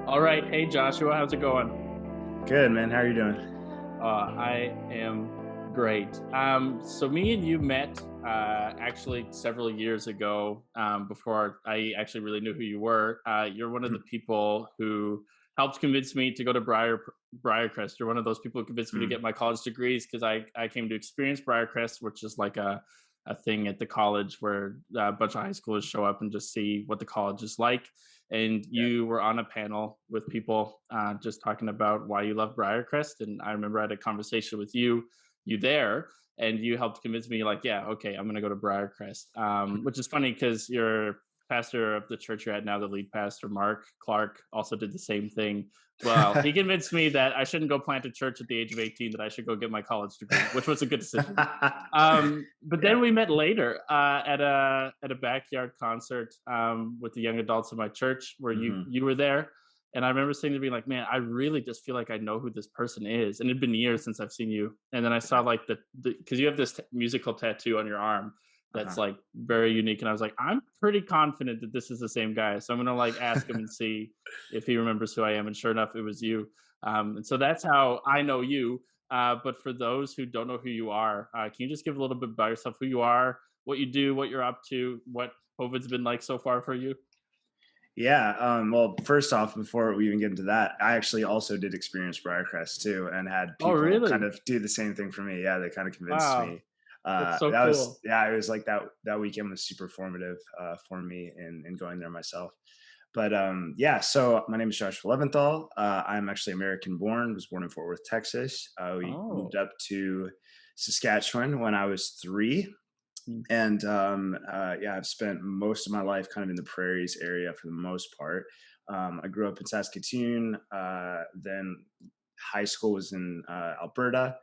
All right. Hey, Joshua, how's it going? Good, man. How are you doing? I am great. So me and you met actually several years ago, before I actually really knew who you were. You're one of the Mhm, people who helped convince me to go to Briarcrest. You're one of those people who convinced me to mhm. get my college degrees because I came to experience Briarcrest, which is like a thing at the college where a bunch of high schoolers show up and just see what the college is like. And Yeah. you were on a panel with people just talking about why you love Briarcrest. And I remember I had a conversation with you there, and you helped convince me, like, yeah, okay, I'm going to go to Briarcrest. Which is funny because your pastor of the church you're at now, the lead pastor, Mark Clark, also did the same thing. Well, he convinced me that I shouldn't go plant a church at the age of 18, that I should go get my college degree, which was a good decision. But Yeah. then we met later at a backyard concert with the young adults in my church, where you Mhm. you were there, and I remember saying to me, like, "Man, I really just feel like I know who this person is." And it'd been years since I've seen you, and then I saw Yeah. like the because you have this musical tattoo on your arm that's Uh-huh. like very unique, and I was like, "I'm pretty confident that this is the same guy," so I'm gonna like ask him and see if he remembers who I am. And sure enough, it was you. And so that's how I know you. But for those who don't know who you are, can you just give a little bit about yourself, who you are, what you do, what you're up to, what COVID's been like so far for you? Yeah. Well, first off, before we even get into that, I actually also did experience Briarcrest too, and had Oh, people kind really? of do the same thing for me. Yeah, they kind of convinced Wow, me. that's so That was cool. yeah, it was like that weekend was super formative for me in going there myself. But yeah, so my name is Joshua Leventhal. I'm actually American born. Was born in Fort Worth, Texas. We moved Oh, up to Saskatchewan when I was 3, mm, and yeah, I've spent most of my life kind of in the prairies area for the most part. I grew up in Saskatoon. Then high school was in Alberta.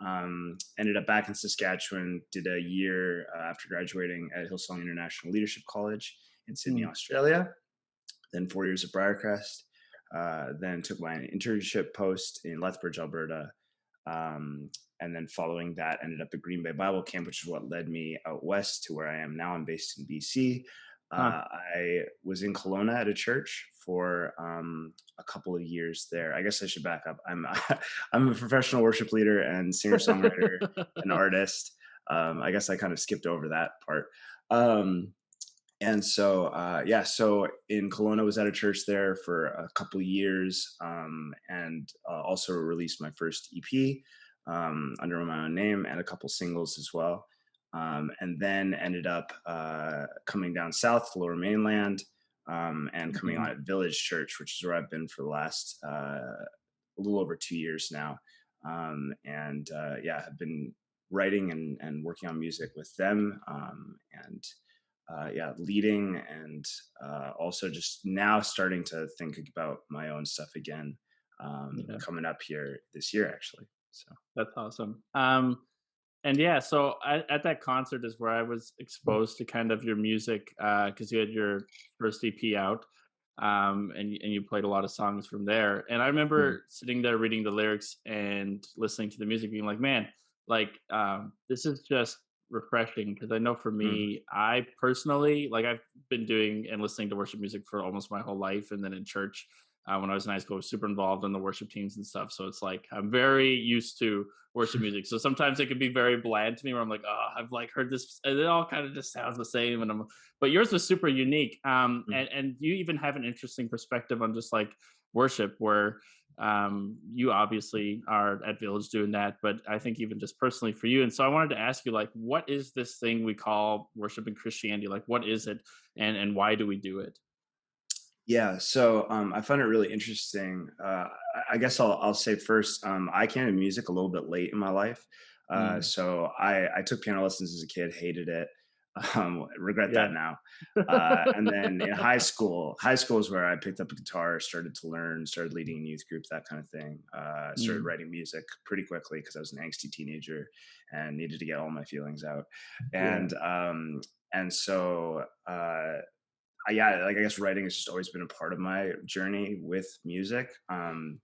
Ended up back in Saskatchewan. Did a year after graduating at Hillsong International Leadership College in Sydney, mm, Australia. Then 4 years at Briarcrest. Then took my internship post in Lethbridge, Alberta, and then following that, ended up at Green Bay Bible Camp, which is what led me out west to where I am now. I'm based in BC. huh. I was in Kelowna at a church for a couple of years there. I guess I should back up. I'm a professional worship leader and singer songwriter and artist. I guess I kind of skipped over that part. Um, and so yeah, so in Kelowna, was at a church there for a couple of years, and also released my first EP under my own name, and a couple singles as well. And then ended up coming down south to Lower Mainland, and coming on Mhm. at Village Church, which is where I've been for the last a little over 2 years now. And yeah, have been writing and working on music with them, and yeah, leading, and also just now starting to think about my own stuff again, Yeah, coming up here this year, actually. So, that's awesome. And yeah, so at that concert is where I was exposed to kind of your music, because you had your first EP out, and you played a lot of songs from there. And I mhm, remember sitting there reading the lyrics and listening to the music, being like, man, like, this is just refreshing. Because I know for mhm, me, I personally, like, I've been doing and listening to worship music for almost my whole life, and then in church. When I was in high school, I was super involved in the worship teams and stuff. So it's like I'm very used to worship music. So sometimes it can be very bland to me, where I'm like, oh, I've like heard this, and it all kind of just sounds the same. And but yours was super unique. mhm. And you even have an interesting perspective on just like worship, where you obviously are at Village doing that, but I think even just personally for you. And so I wanted to ask you, like, what is this thing we call worship in Christianity? Like, what is it, and why do we do it? Yeah, so I find it really interesting. I guess I'll say first, I came to music a little bit late in my life. Mm, So I took piano lessons as a kid, hated it, regret that yeah. now. And then in high school is where I picked up a guitar, started to learn, started leading in youth groups, that kind of thing. Started Mm, writing music pretty quickly because I was an angsty teenager and needed to get all my feelings out. yeah. And so yeah, like I guess writing has just always been a part of my journey with music. And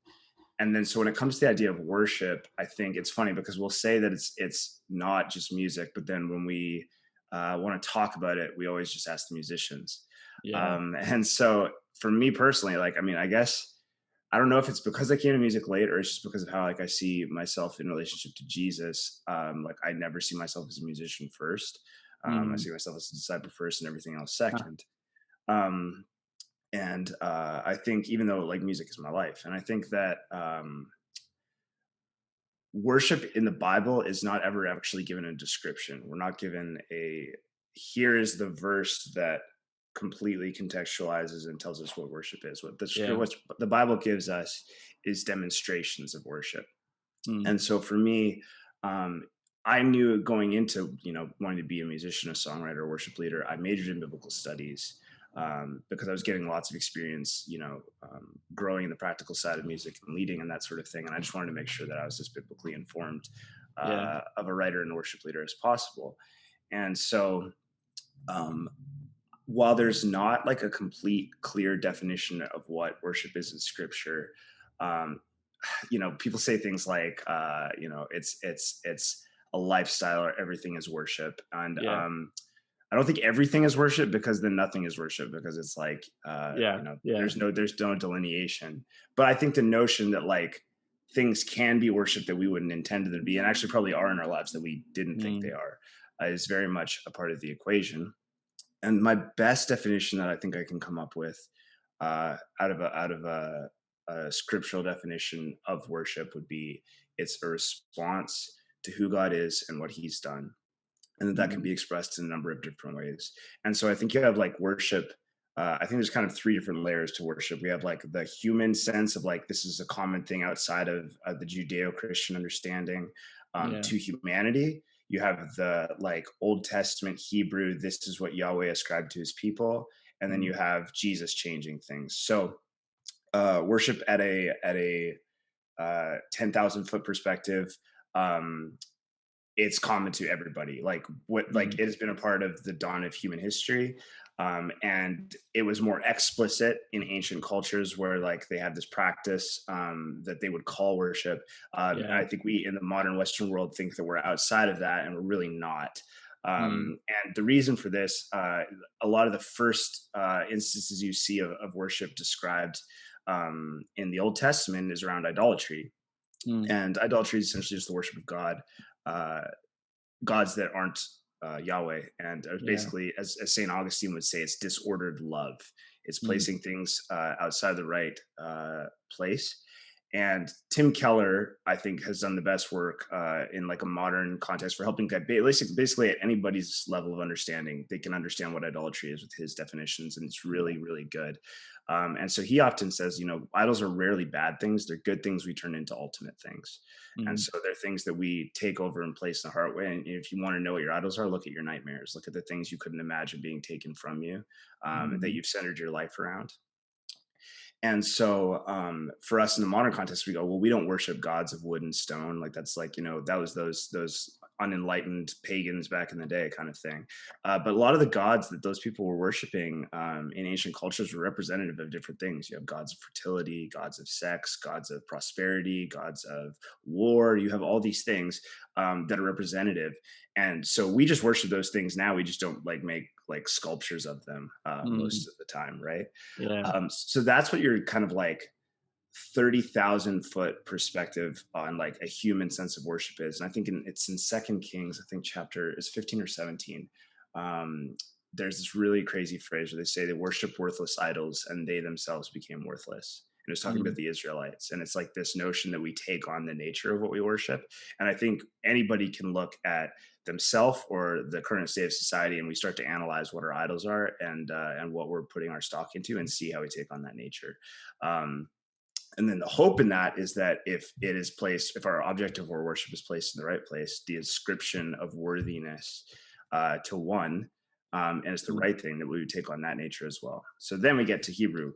then so when it comes to the idea of worship, I think it's funny because we'll say that it's not just music, but then when we want to talk about it, we always just ask the musicians. Yeah. And so for me personally, like I mean, I guess I don't know if it's because I came to music late or it's just because of how like I see myself in relationship to Jesus. Like I never see myself as a musician first. I Mm. see myself as a disciple first and everything else Huh. second. Um, and I think even though like music is my life, and I think that worship in the Bible is not ever actually given a description. We're not given a here is the verse that completely contextualizes and tells us what worship is. Yeah. What the Bible gives us is demonstrations of worship. Mm. And so for me, um, I knew going into wanting to be a musician, a songwriter, a worship leader. I majored in biblical studies because I was getting lots of experience, growing in the practical side of music and leading and that sort of thing. And I just wanted to make sure that I was as biblically informed Yeah. of a writer and a worship leader as possible. And so, um, while there's not like a complete, clear definition of what worship is in Scripture, um, people say things like, it's a lifestyle or everything is worship, and Yeah. I don't think everything is worship because then nothing is worship because it's like, Yeah. Yeah. there's no delineation. But I think the notion that like things can be worship that we wouldn't intend them to be, and actually probably are in our lives that we didn't think they Mm. are, is very much a part of the equation. And my best definition that I think I can come up with out of a scriptural definition of worship would be it's a response to who God is and what He's done, and that can Mm. be expressed in a number of different ways. And so I think you have like worship. I think there's kind of three different layers to worship. We have like the human sense of like this is a common thing outside of the Judeo-Christian understanding Yeah. to humanity. You have the like Old Testament Hebrew. This is what Yahweh ascribed to His people, and then Mm. you have Jesus changing things. So worship at a 10,000 foot perspective. Um, it's common to everybody. Like Mm. it has been a part of the dawn of human history. And it was more explicit in ancient cultures where like they have this practice that they would call worship. And Yeah. I think we in the modern Western world think that we're outside of that and we're really not. Mm. And the reason for this, a lot of the first instances you see of worship described in the Old Testament is around idolatry. Mm. And idolatry is essentially just the worship of God, uh, gods that aren't Yahweh. And Yeah. basically, as St. Augustine would say, it's disordered love. It's Mm. placing things outside the right place. And Tim Keller, I think, has done the best work in like a modern context for helping basically at anybody's level of understanding, they can understand what idolatry is with his definitions, and it's Yeah. really, really good. And so he often says, idols are rarely bad things; they're good things we turn into ultimate things. And Mm. so they're things that we take over and place in the heart way. And if you want to know what your idols are, look at your nightmares. Look at the things you couldn't imagine being taken from you, that Mm. you've centered your life around. And so for us in the modern context, we go, well, we don't worship gods of wood and stone. Like that's like, that was those unenlightened pagans back in the day kind of thing. But a lot of the gods that those people were worshiping in ancient cultures were representative of different things. You have gods of fertility, gods of sex, gods of prosperity, gods of war. You have all these things that are representative. And so we just worship those things now. We just don't like make like sculptures of them Mm. most of the time, right? Yeah. So that's what your kind of like 30,000 foot perspective on like a human sense of worship is. And I think it's in Second Kings, I think chapter is 15 or 17. Um, there's this really crazy phrase where they say they worship worthless idols and they themselves became worthless. And it's talking about Mm. the Israelites. And it's like this notion that we take on the nature of what we worship. And I think anybody can look at themselves or the current state of society and we start to analyze what our idols are and what we're putting our stock into and see how we take on that nature. Um, and then the hope in that is that if our object of our worship is placed in the right place, the ascription of worthiness to one, and it's the Mm. right thing that we would take on that nature as well. So then we get to Hebrew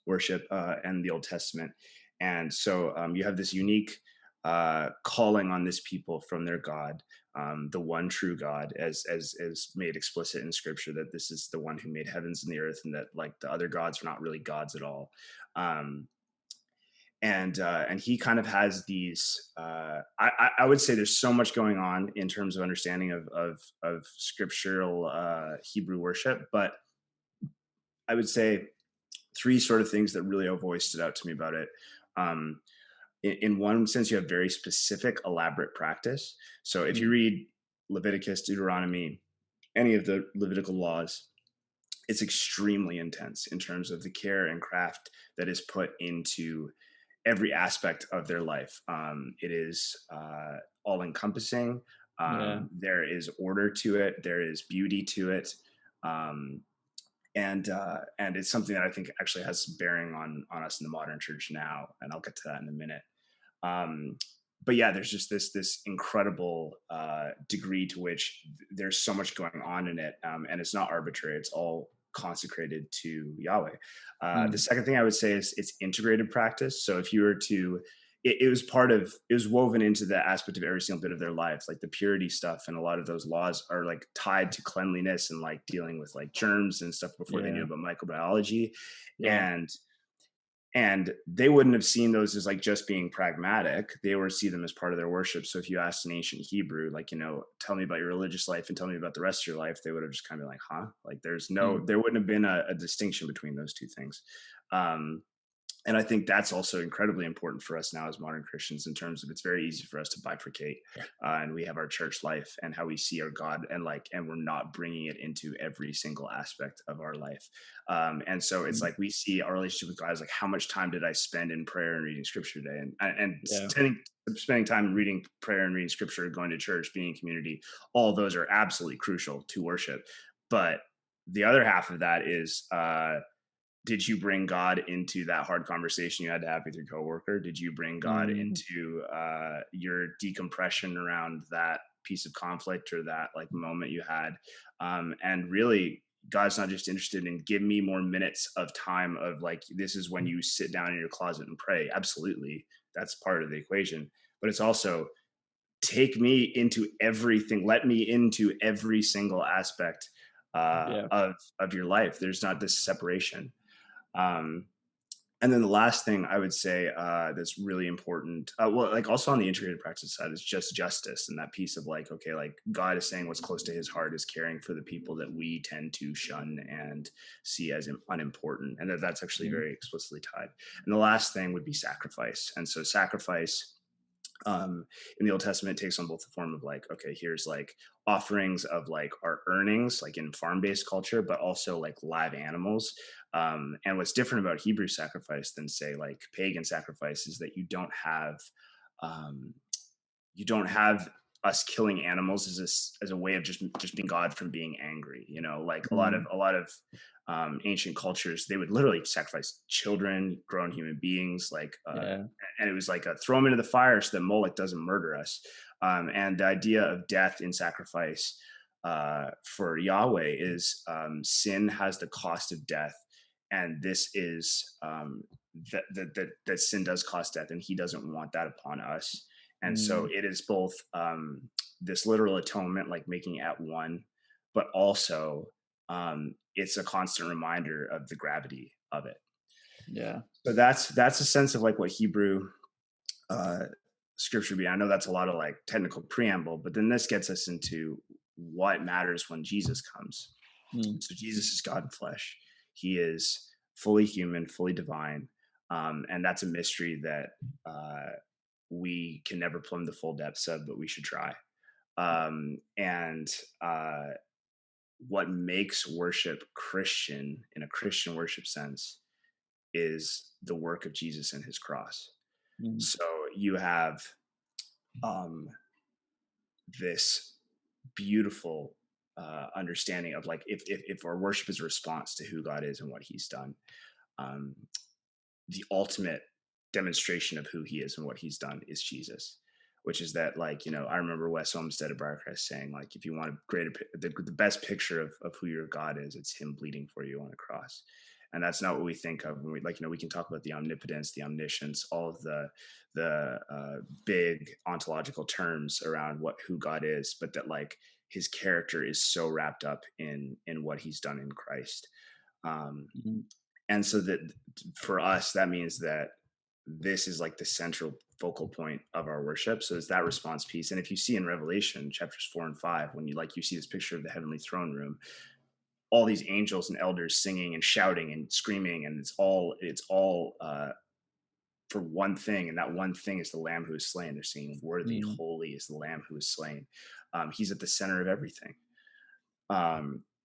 worship and the Old Testament. And so you have this unique calling on this people from their God, the one true God, as made explicit in Scripture that this is the one who made heavens and the earth, and that like the other gods are not really gods at all. Um, and he kind of has these. I would say there's so much going on in terms of understanding of scriptural Hebrew worship, but I would say three sort of things that really have always stood out to me about it. Um, in one sense, you have very specific, elaborate practice. So if you Mm, read Leviticus, Deuteronomy, any of the Levitical laws, it's extremely intense in terms of the care and craft that is put into every aspect of their life. It is all encompassing. yeah. There is order to it. There is beauty to it. Um, and it's something that I think actually has some bearing on us in the modern church now, and I'll get to that in a minute. Um, but yeah, there's just this incredible degree to which there's so much going on in it, and it's not arbitrary. It's all consecrated to Yahweh. The Mm, second thing I would say is it's integrated practice. So if you were to it was woven into the aspect of every single bit of their life, like the purity stuff, and a lot of those laws are like tied to cleanliness and like dealing with like germs and stuff before they knew yeah. about microbiology. Yeah. And and they wouldn't have seen those as like just being pragmatic. They would see them as part of their worship. So if you asked an ancient Hebrew, like, tell me about your religious life and tell me about the rest of your life, they would have just kind of been like, huh? Like Mm, there wouldn't have been a distinction between those two things. um and I think that's also incredibly important for us now as modern Christians, in terms of it's very easy for us to bifurcate, and we have our church life and how we see our God, and we're not bringing it into every single aspect of our life. And so it's mm, like we see our relationship with God as like, how much time did I spend in prayer and reading Scripture today, and yeah. spending time reading prayer and reading Scripture, going to church, being in community. All those are absolutely crucial to worship, but the other half of that is did you bring God into that hard conversation you had to have with your coworker? Did you bring God Mm, into your decompression around that piece of conflict or that like moment you had? And really, God's not just interested in give me more minutes of time of like, this is when you sit down in your closet and pray. Absolutely. That's part of the equation. But it's also take me into everything. Let me into every single aspect yeah. of your life. There's not this separation. um, and then the last thing I would say that's really important, well, like also on the integrated practice side, is just justice, and that piece of like, okay, like God is saying what's close to His heart is caring for the people that we tend to shun and see as unimportant, and that's actually Mm, very explicitly tied. And the last thing would be sacrifice, and so sacrifice in the Old Testament takes on both the form of like, okay, here's like offerings of like our earnings, like in farm-based culture, but also like live animals. And what's different about Hebrew sacrifice than say like pagan sacrifice is that um, you don't have us killing animals as a way of just being God from being angry. Like mm, a lot of ancient cultures, they would literally sacrifice children, grown human beings, like yeah. and it was like a throw them into the fire so that Moloch doesn't murder us. And the idea of death in sacrifice for Yahweh is sin has the cost of death, and this is that sin does cost death, and He doesn't want that upon us. And so Mm, it is both this literal atonement, like making at one, but also it's a constant reminder of the gravity of it. yeah. So that's a sense of like what Hebrew uh, scripture be. I know that's a lot of like technical preamble, but then this gets us into what matters when Jesus comes. Mm, So Jesus is God in flesh. He is fully human, fully divine, and that's a mystery that we can never plumb the full depths of, but we should try. And what makes worship Christian in a Christian worship sense is the work of Jesus and His cross. mm, So you have um, this beautiful understanding of like if our worship is a response to who God is and what He's done, um, the ultimate demonstration of who He is and what He's done is Jesus, which is that like I remember Wes Olmsted of Briarcrest saying like if you want a greater the best picture of who your God is, it's Him bleeding for you on a cross. And that's not what we think of when we like we can talk about the omnipotence, the omniscience, all of the big ontological terms around who God is, but that like His character is so wrapped up in what He's done in Christ. um, mm, and so that for us that means that this is like the central focal point of our worship. So it's that response piece. And if you see in Revelation chapters 4 and 5, when you see this picture of the heavenly throne room, all these angels and elders singing and shouting and screaming, and it's all for one thing, and that one thing is the Lamb who is slain. They're singing, "Worthy, Mm, holy is the Lamb who is slain." He's at the center of everything.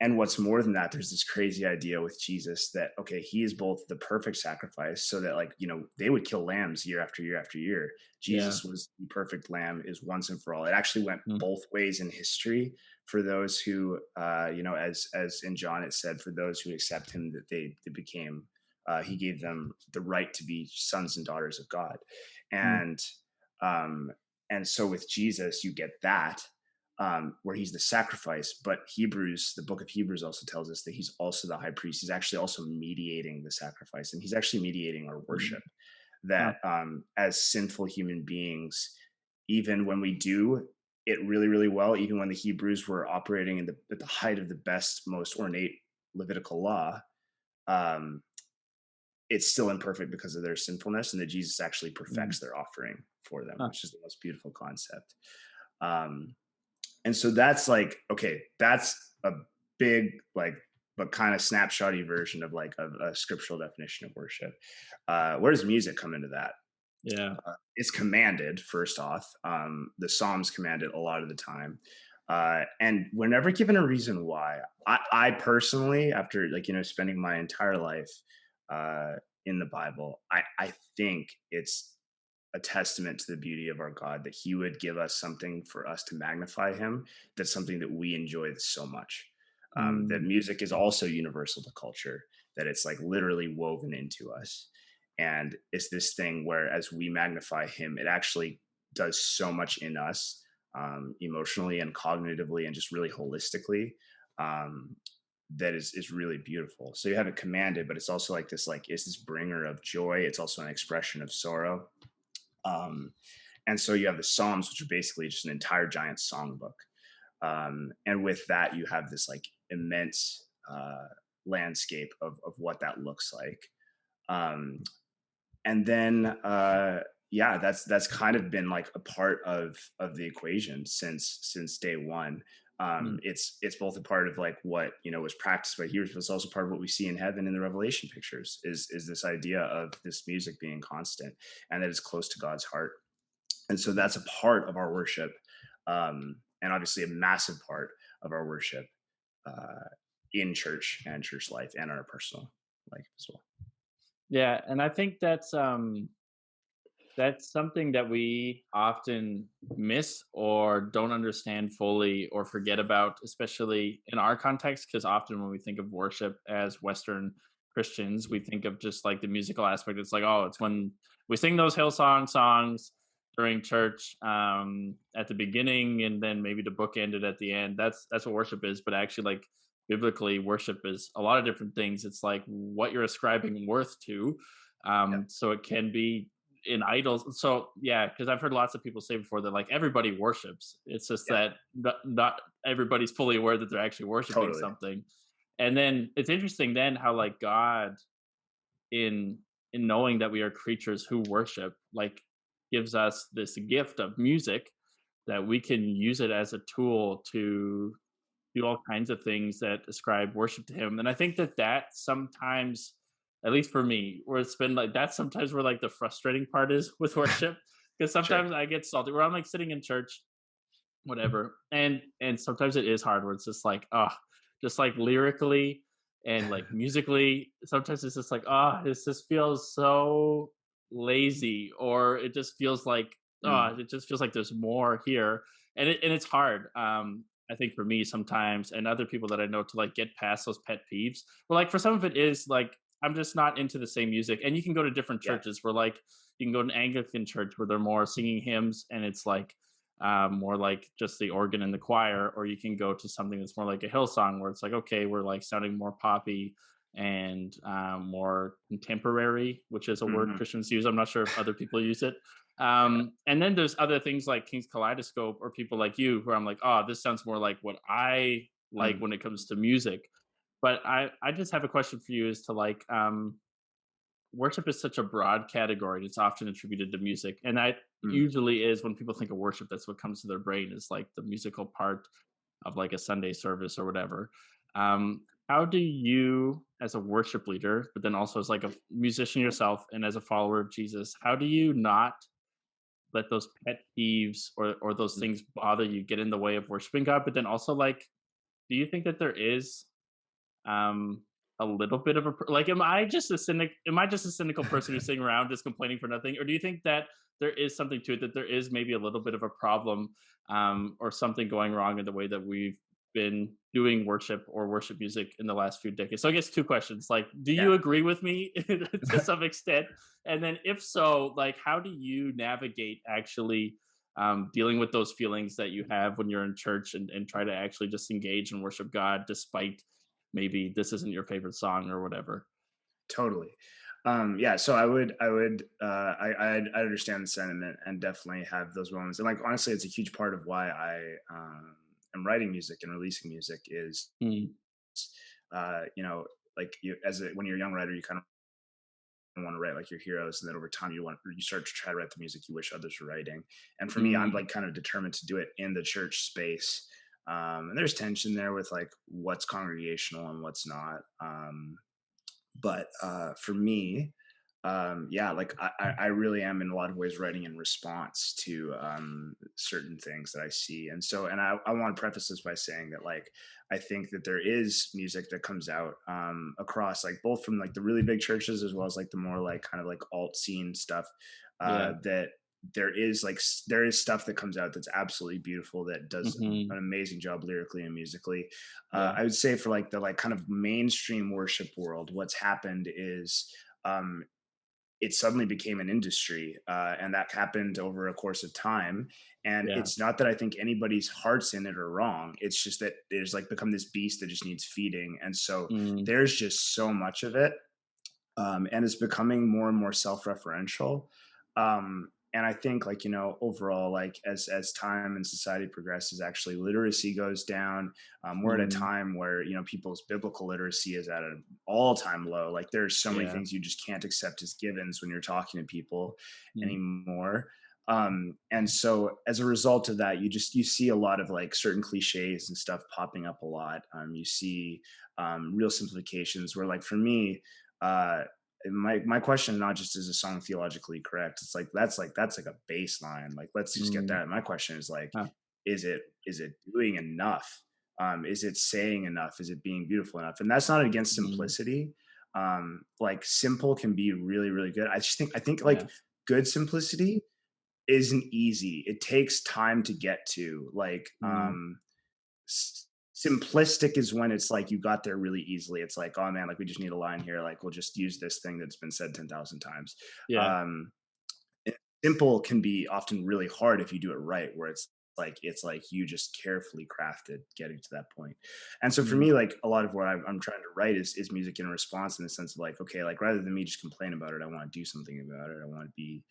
And what's more than that, there's this crazy idea with Jesus that, okay, he is both the perfect sacrifice, so that, like, they would kill lambs year after year after year. yeah. Jesus was the perfect lamb, is once and for all. It actually went Mm, both ways in history for those who, as in John it said, for those who accept him, that they became, he gave them the right to be sons and daughters of God. mm, And um, and so with Jesus, you get that, where he's the sacrifice. But the book of Hebrews also tells us that he's also the high priest. He's actually also mediating the sacrifice, and he's actually mediating our mm. worship. Huh. That as sinful human beings, even when we do it really, really well, even when the Hebrews were operating at the height of the best, most ornate Levitical law, um, it's still imperfect because of their sinfulness, and that Jesus actually Mm, perfects their offering for them, huh. which is the most beautiful concept. Um, and so that's like, okay, that's a big, like, but kind of snapshotty version of like a scriptural definition of worship. Where does music come into that? Yeah. It's commanded, first off. The Psalms command it a lot of the time. And we're never given a reason why. I personally, after, like, spending my entire life uh, in the Bible, I think it's a testament to the beauty of our God that he would give us something for us to magnify him. That's something that we enjoy so much. That Mm, music is also universal to culture, that it's like literally woven into us. And it's this thing where as we magnify him, it actually does so much in us, emotionally and cognitively and just really holistically. Um, that is really beautiful. So you have it commanded, but it's also like this, like, it's this bringer of joy. It's also an expression of sorrow. um, and so you have the Psalms, which are basically just an entire giant songbook. And with that, you have this like immense landscape of what that looks like. Um, and then yeah, that's kind of been like a part of the equation since day one. mm, It's both a part of like what was practiced by Hebrews, but it's also part of what we see in heaven in the Revelation pictures. Is this idea of this music being constant and that it's close to God's heart, and so that's a part of our worship, and obviously a massive part of our worship uh, in church and church life and our personal life as well. yeah, and I think that's something that we often miss or don't understand fully or forget about, especially in our context. Because often when we think of worship as Western Christians, we think of just like the musical aspect. It's like, oh, it's when we sing those Hillsong songs during church at the beginning, and then maybe the book ended at the end. That's what worship is. But actually, like biblically, worship is a lot of different things. It's like what you're ascribing worth to. Yeah, So it can be in idols. So yeah, because I've heard lots of people say before that like everybody worships. It's just yeah, that not everybody's fully aware that they're actually worshiping totally. something. And then it's interesting then how like God in knowing that we are creatures who worship, like gives us this gift of music that we can use it as a tool to do all kinds of things that ascribe worship to him. And I think that sometimes, at least for me, where it's been like that's sometimes where like the frustrating part is with worship. Because Sure. sometimes I get salty where I'm like sitting in church, whatever, and sometimes it is hard where it's just like, just like lyrically and like musically, sometimes it's just like, this just feels so lazy, or it just feels like, Mm, it just feels like there's more here. And it's hard, I think for me sometimes and other people that I know to like get past those pet peeves. But like for some of it is like I'm just not into the same music. And you can go to different yeah. churches where like you can go to an Anglican church where they're more singing hymns and it's like more like just the organ and the choir, or you can go to something that's more like a Hillsong where it's like, okay, we're like sounding more poppy and more contemporary, which is a word Hmm. Christians use. I'm not sure if other people use it. Yeah. And then there's other things like King's Kaleidoscope or people like you who I'm like, oh, this sounds more like what I like Mm, when it comes to music. But I just have a question for you is to like, worship is such a broad category. It's often attributed to music, and that mm, usually is when people think of worship. That's what comes to their brain is like the musical part of like a Sunday service or whatever. Um, how do you, as a worship leader, but then also as like a musician yourself and as a follower of Jesus, how do you not let those pet peeves or those things bother you get in the way of worshiping God? But then also, like, do you think that there is um a little bit of a like, am I just a cynical person who's sitting around just complaining for nothing, or do you think that there is something to it, that there is maybe a little bit of a problem, or something going wrong in the way that we've been doing worship or worship music in the last few decades? So I guess two questions, like, do Yeah. you agree with me to some extent, and then if so, like, how do you navigate actually dealing with those feelings that you have when you're in church, and try to actually just engage and worship God despite maybe this isn't your favorite song or whatever. Totally. Yeah, so I understand the sentiment and definitely have those moments. And like honestly, it's a huge part of why I am writing music and releasing music is Mm, you know, like you when you're a young writer, you kind of want to write like your heroes, and then over time you start to try to write the music you wish others were writing. And for me, I'm mm, like kind of determined to do it in the church space. And there's tension there with like what's congregational and what's not. But for me, yeah, like I really am in a lot of ways writing in response to certain things that I see. And so, and I want to preface this by saying that like, I think that there is music that comes out across like both from like the really big churches as well as like the more like kind of like alt scene stuff yeah. that there is stuff that comes out that's absolutely beautiful that does Hmm. an amazing job lyrically and musically. Yeah. I would say for like the like kind of mainstream worship world, what's happened is um, it suddenly became an industry, and that happened over a course of time. And Yeah. it's not that I think anybody's hearts in it are wrong. It's just that there's like become this beast that just needs feeding, and so Mm, there's just so much of it, and it's becoming more and more self-referential. And I think, like overall, like as time and society progresses, actually literacy goes down. We're at a mm, time where people's biblical literacy is at an all-time low. Like there's so many yeah. things you just can't accept as givens when you're talking to people Mm, anymore. And so as a result of that, you see a lot of like certain cliches and stuff popping up a lot. You see real simplifications where, like, for me, uh my question, not just is a song theologically correct, it's like that's like a baseline, like let's just get mm, that. My question is like, huh, is it doing enough? Is it saying enough? Is it being beautiful enough? And that's not against mm, simplicity. Like simple can be really really good. I think like yeah. good simplicity isn't easy. It takes time to get to. Like Mm, simplistic is when it's like you got there really easily. It's like, oh man, like we just need a line here. Like we'll just use this thing that's been said 10,000 times. yeah. Um, Simple can be often really hard if you do it right, where it's like you just carefully crafted getting to that point. And so for Mm, me, like a lot of what I'm trying to write is music in response, in the sense of like, okay, like rather than me just complain about it, I want to do something about it. I want to be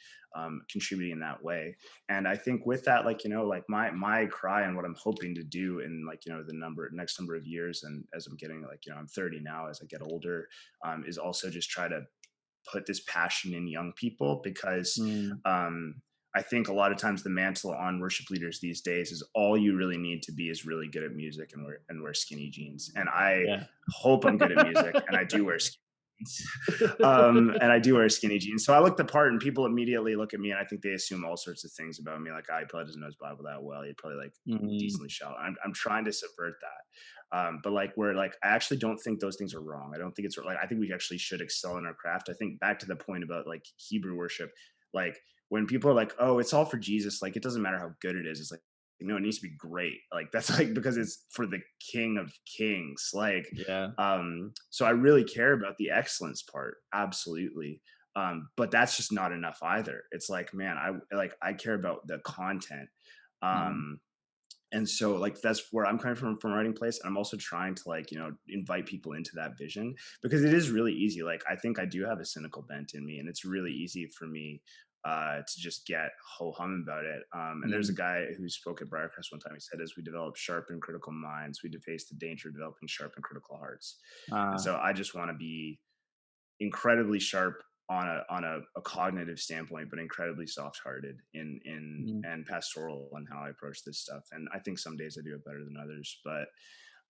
contributing in that way. And I think with that, like like my cry and what I'm hoping to do in, like the next number of years, and as I'm getting, like I'm 30 now, as I get older, is also just try to put this passion in young people, because mm, um, I think a lot of times the mantle on worship leaders these days is all you really need to be is really good at music and wear skinny jeans. And I yeah. hope I'm good at music, and I do wear skinny jeans. And I do wear skinny jeans. So I look the part, and people immediately look at me, and I think they assume all sorts of things about me. Like, he probably doesn't know his Bible that well. He probably like Mm, decently shallow. I'm trying to subvert that. But like, where like, I actually don't think those things are wrong. I don't think it's like, I think we actually should excel in our craft. I think back to the point about like Hebrew worship, like when people are like, oh, it's all for Jesus, like it doesn't matter how good it is. It's like, no, it needs to be great. Like that's like, because it's for the King of Kings. Like, yeah. so I really care about the excellence part, absolutely. But that's just not enough either. It's like, man, I care about the content. Mm, Um, and so like that's where I'm coming from writing place. And I'm also trying to, like invite people into that vision, because it is really easy. Like I think I do have a cynical bent in me, and it's really easy for me to just get ho hum about it. And there's a mm, guy who spoke at Briarcrest one time. He said, as we develop sharp and critical minds, we face the danger of developing sharp and critical hearts. And uh, so I just want to be incredibly sharp on a cognitive standpoint, but incredibly soft hearted in mm, and pastoral in how I approach this stuff. And I think some days I do it better than others. But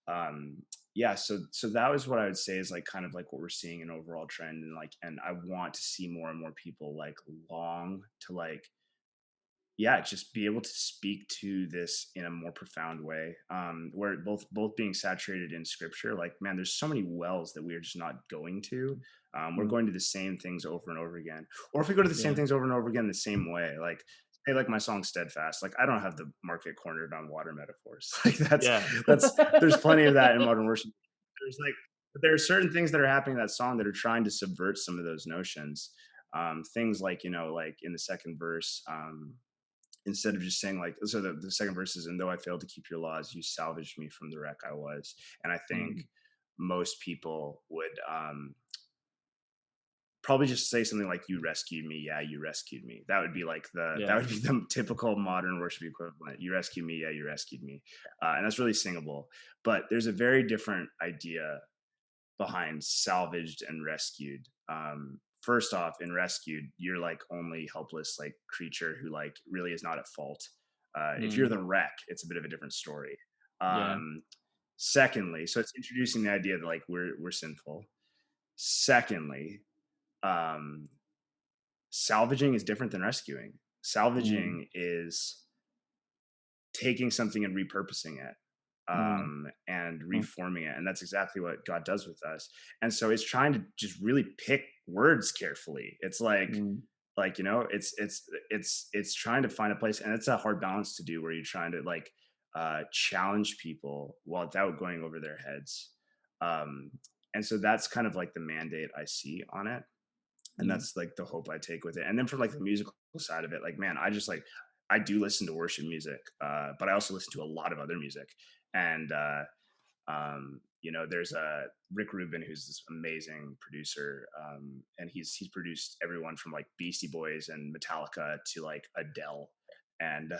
um yeah, so that was what I would say is like kind of like what we're seeing an overall trend, and like, and I want to see more and more people like long to like, yeah, just be able to speak to this in a more profound way, where both being saturated in scripture. Like, man, there's so many wells that we're just not going to. We're Mm. going to the same things over and over again, or if we go to the same Yeah. things over and over again the same way, like, say, like my song Steadfast, like I don't have the market cornered on water metaphors. Like Yeah. that's there's plenty of that in modern worship. There's like, but there are certain things that are happening in that song that are trying to subvert some of those notions. Things like, like in the second verse, instead of just saying like, so the second verse is, and though I failed to keep your laws, you salvaged me from the wreck I was. And I think Mm. most people would probably just say something like, you rescued me, yeah, you rescued me. That would be like that Yeah. would be the typical modern worship equivalent. You rescued me, yeah, you rescued me. And that's really singable. But there's a very different idea behind salvaged and rescued. First off, in rescued, you're like only helpless like creature who like really is not at fault. If you're Mm. the wreck, it's a bit of a different story. Yeah. Um, Secondly, so it's introducing the idea that like we're sinful. Secondly, um, salvaging is different than rescuing. Mm. Salvaging is taking something and repurposing it, Mm. and Mm. reforming it, and that's exactly what God does with us. And so it's trying to just really pick words carefully. It's Mm. like, it's trying to find a place, and it's a hard balance to do, where you're trying to like challenge people while without going over their heads. um and so that's kind of like the mandate I see on it, and Mm. that's like the hope I take with it. And then from like the musical side of it, like, man, I just like, I do listen to worship music, but I also listen to a lot of other music. And there's a Rick Rubin, who's this amazing producer, and he's produced everyone from like Beastie Boys and Metallica to like Adele, and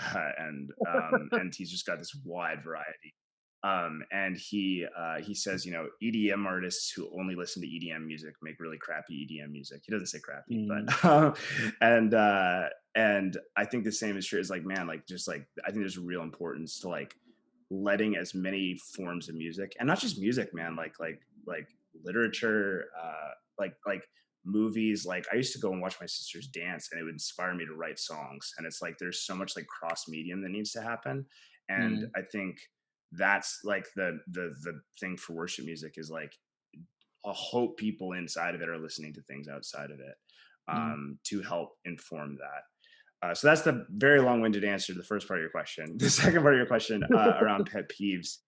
he's just got this wide variety. And he says, EDM artists who only listen to EDM music make really crappy EDM music. He doesn't say crappy, Mm. but and I think the same is true. Is like, man, like just like, I think there's a real importance to like letting as many forms of music, and not just music, man, like literature, like movies. Like, I used to go and watch my sisters dance, and it would inspire me to write songs. And it's like there's so much like cross medium that needs to happen. And Mm. I think that's like the thing for worship music, is like, I hope people inside of it are listening to things outside of it, Mm. to help inform that. So that's the very long-winded answer to the first part of your question. The second part of your question, around pet peeves.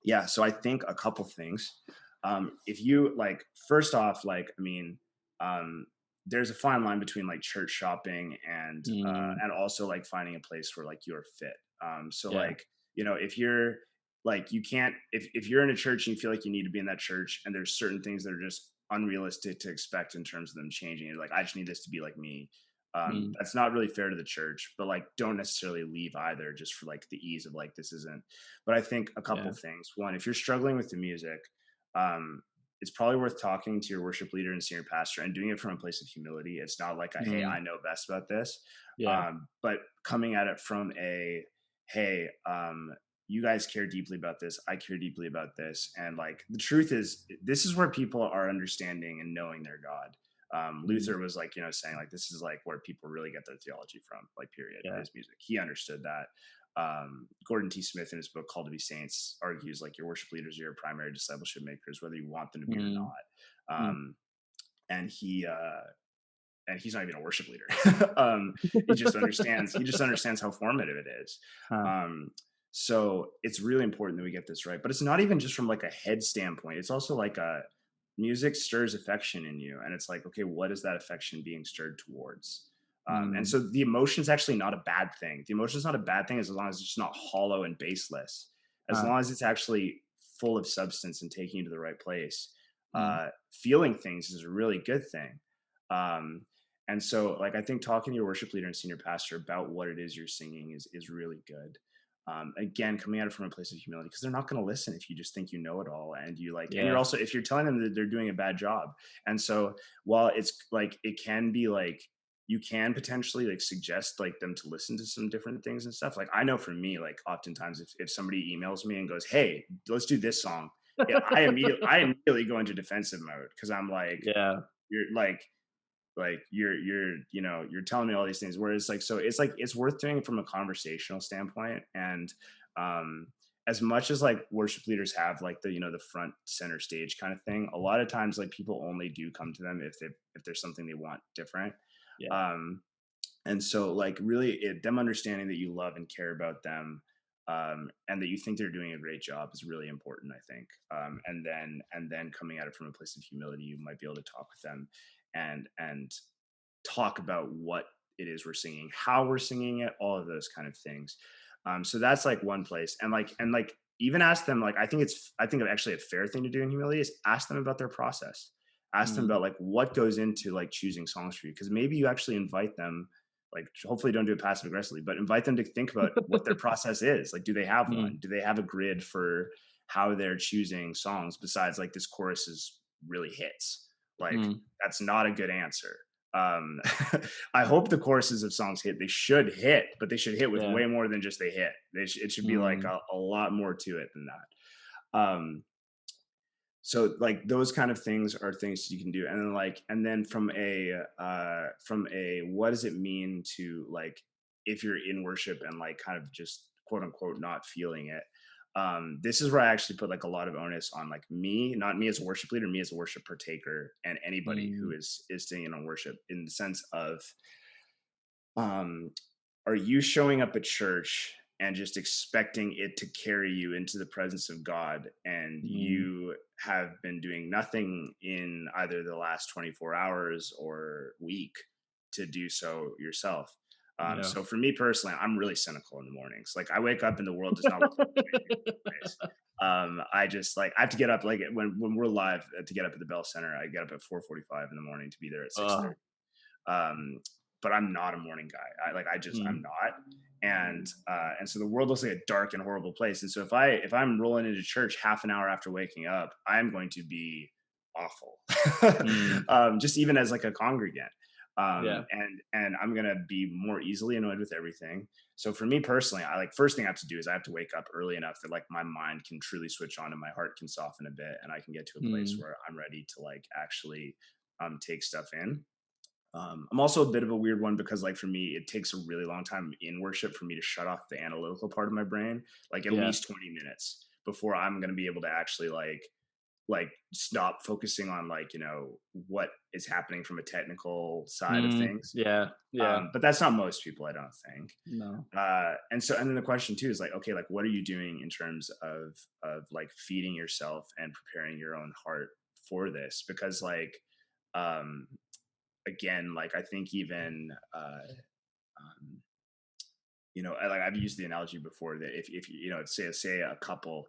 Yeah, so I think a couple things. If you like, first off, like, I mean, um, there's a fine line between like church shopping Mm. and also like finding a place where like you're fit. So Yeah. like, if you're like, you can't, if you're in a church and you feel like you need to be in that church, and there's certain things that are just unrealistic to expect in terms of them changing, you're like, I just need this to be like me. Mm. That's not really fair to the church. But like, don't necessarily leave either, just for like the ease of like, this isn't. But I think a couple Yeah. things. One, if you're struggling with the music, um it's probably worth talking to your worship leader and senior pastor, and doing it from a place of humility. It's not like a, hey, Mm. I know best about this. Yeah. But coming at it from a, hey, you guys care deeply about this, I care deeply about this, and like, the truth is, this is where people are understanding and knowing their God. Mm. Luther was like, saying like, this is like where people really get their theology from, like, period, Yeah. is music. He understood that. Gordon T. Smith, in his book Called to Be Saints, argues like, your worship leaders are your primary discipleship makers, whether you want them to be or Mm. not. Mm. And he's not even a worship leader. He just understands how formative it is. Huh. Um, so it's really important that we get this right. But it's not even just from like a head standpoint. It's also like, a music stirs affection in you, and it's like, okay, what is that affection being stirred towards? And Mm. so the emotion's actually not a bad thing. The emotion's not a bad thing, as long as it's just not hollow and baseless. As Huh. long as it's actually full of substance and taking you to the right place. Mm. Feeling things is a really good thing. Um, and so, like, I think talking to your worship leader and senior pastor about what it is you're singing is really good. Again, coming at it from a place of humility, because they're not going to listen if you just think you know it all, and you like, and you're Yeah. also, if you're telling them that they're doing a bad job. And so, while it's like, it can be like, you can potentially like suggest like them to listen to some different things and stuff. Like I know for me, like oftentimes if somebody emails me and goes, "Hey, let's do this song," yeah, I immediately go into defensive mode because I'm like, Yeah. you're like you're telling me all these things. Whereas like it's worth doing it from a conversational standpoint. And um as much as like worship leaders have like the front center stage kind of thing, a lot of times like people only do come to them if there's something they want different. Yeah. um and so like really them understanding that you love and care about them, and that you think they're doing a great job is really important, I think. And then coming at it from a place of humility, you might be able to talk with them and talk about what it is we're singing, how we're singing it, all of those kind of things. So that's like one place. And even ask them, like, I think actually a fair thing to do in humility is ask them about their process. Ask them Mm, about like what goes into like choosing songs for you. Because maybe you actually invite them, like hopefully don't do it passive aggressively, but invite them to think about what their process is. Like, do they have one? mm, Do they have a grid for how they're choosing songs besides like this chorus is really hits? Like, mm, that's not a good answer. Um, I hope the choruses of songs hit. They should hit, but they should hit with yeah. way more than just they hit. It should be like Mm, a lot more to it than that. So like those kind of things are things you can do. And then from a what does it mean to like, if you're in worship and like kind of just quote unquote not feeling it. This is where I actually put like a lot of onus on like me, not me as a worship leader, me as a worship partaker, and anybody who mm, is sitting in on worship, in the sense of, um are you showing up at church and just expecting it to carry you into the presence of God, and mm, you have been doing nothing in either the last 24 hours or week to do so yourself? yeah. So for me personally, I'm really cynical in the mornings. Like I wake up and the world does not look like this. I just like I have to get up like when we're live, to get up at the Bell Center. I get up at 4:45 in the morning to be there at 6:30. Ugh, um, but I'm not a morning guy. I'm mm, not. And so the world looks like a dark and horrible place. And so if I'm rolling into church half an hour after waking up, I'm going to be awful. mm, Just even as like a congregant. yeah. And I'm gonna be more easily annoyed with everything. So for me personally, I like first thing I have to do is I have to wake up early enough that like my mind can truly switch on and my heart can soften a bit and I can get to a place Mm, where I'm ready to like actually take stuff in. I'm also a bit of a weird one because, like, for me, it takes a really long time in worship for me to shut off the analytical part of my brain, like at yeah. least 20 minutes before I'm going to be able to actually like stop focusing on like what is happening from a technical side of Mm, things. yeah. Yeah. But that's not most people, I don't think. No. And then the question too is like, okay, like what are you doing in terms of like feeding yourself and preparing your own heart for this? Because like, um again, like I think even um, like I've used the analogy before that if say a couple,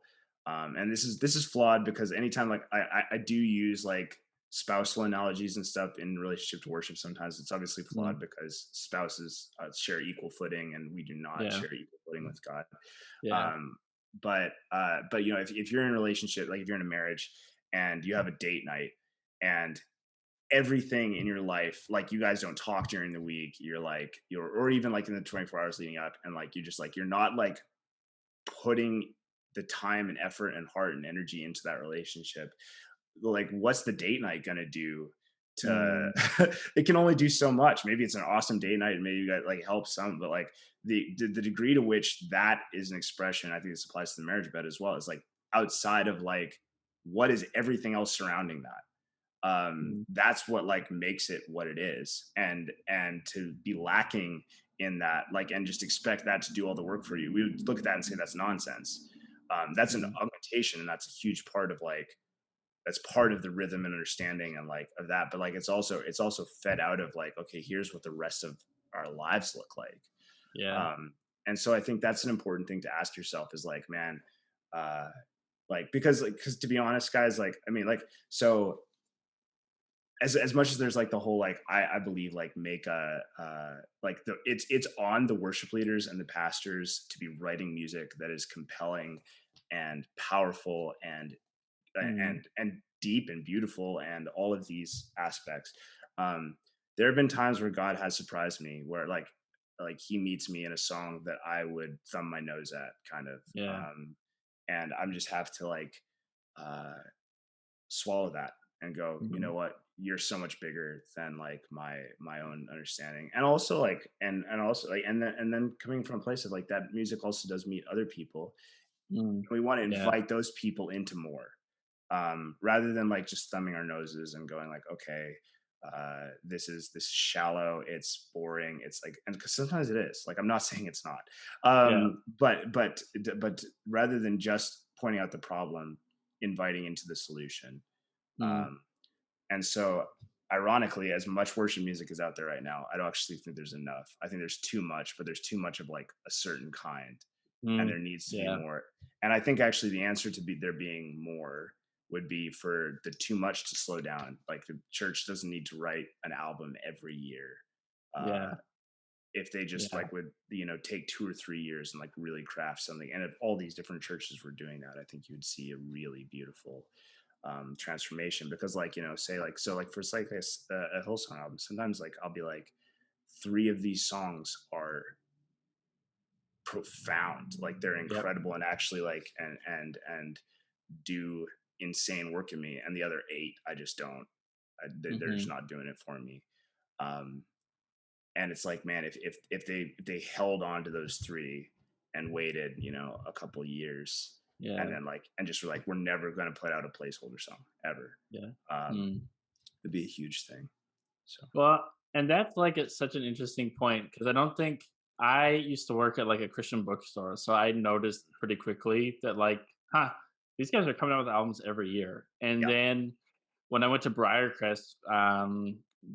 and this is flawed because anytime like I do use like spousal analogies and stuff in relationship to worship, sometimes it's obviously flawed Mm, because spouses share equal footing and we do not yeah. share equal footing with God. Yeah. um, but if you're in a relationship, like if you're in a marriage and you have a date night and everything in your life, like you guys don't talk during the week, or even like in the 24 hours leading up, and like you're not like putting the time and effort and heart and energy into that relationship. Like what's the date night gonna do to Mm, it can only do so much. Maybe it's an awesome date night and maybe you got like help some, but like the degree to which that is an expression, I think this applies to the marriage bed as well, is like outside of like what is everything else surrounding that. mm, That's what like makes it what it is. And to be lacking in that, like, and just expect that to do all the work for you, we would look at that and say that's nonsense. That's an mm, augmentation, and that's a huge part of like that's part of the rhythm and understanding and like of that. But like it's also fed out of like, okay, here's what the rest of our lives look like. yeah. And so I think that's an important thing to ask yourself is like, man, uh because to be honest, guys, like I mean, like, so as much as there's like the whole like I believe like make a like it's on the worship leaders and the pastors to be writing music that is compelling and powerful Mm, and deep and beautiful and all of these aspects. um there have been times where God has surprised me, where like He meets me in a song that I would thumb my nose at, kind of, Yeah. and I'm just have to like uh, swallow that and go, you Mhm. know what, you're so much bigger than like my own understanding. And also like and also like and then coming from a place of like that music also does meet other people. Mm. We want to Yeah. invite those people into more, rather than like just thumbing our noses and going like, okay, this is shallow, it's boring, it's like, and because sometimes it is, like, I'm not saying it's not, Yeah. but rather than just pointing out the problem, inviting into the solution. Mm. um, and so, ironically, as much worship music is out there right now, I don't actually think there's enough. I think there's too much, but there's too much of like a certain kind, and Mm. there needs to be Yeah. more. And I think actually the answer to be there being more would be for the too much to slow down. Like, the church doesn't need to write an album every year. Uh, Yeah. if they just Yeah. like would, take 2 or 3 years and like really craft something, and if all these different churches were doing that, I think you would see a really beautiful transformation. Because like, say like, so like for like a Hillsong album, sometimes like I'll be like, three of these songs are profound, like they're Yep. incredible and actually like and do insane work in me, and the other eight I just don't, they're just Mhm. not doing it for me. um and it's like, man, if they held on to those three and waited, a couple years, and Yeah. then like, and just were like, we're never going to put out a placeholder song ever, Yeah. um Mm. it'd be a huge thing. So Well, and that's like such an interesting point because I don't think I used to work at like a Christian bookstore, so I noticed pretty quickly that like, huh, these guys are coming out with albums every year. And yeah, then when I went to Briarcrest,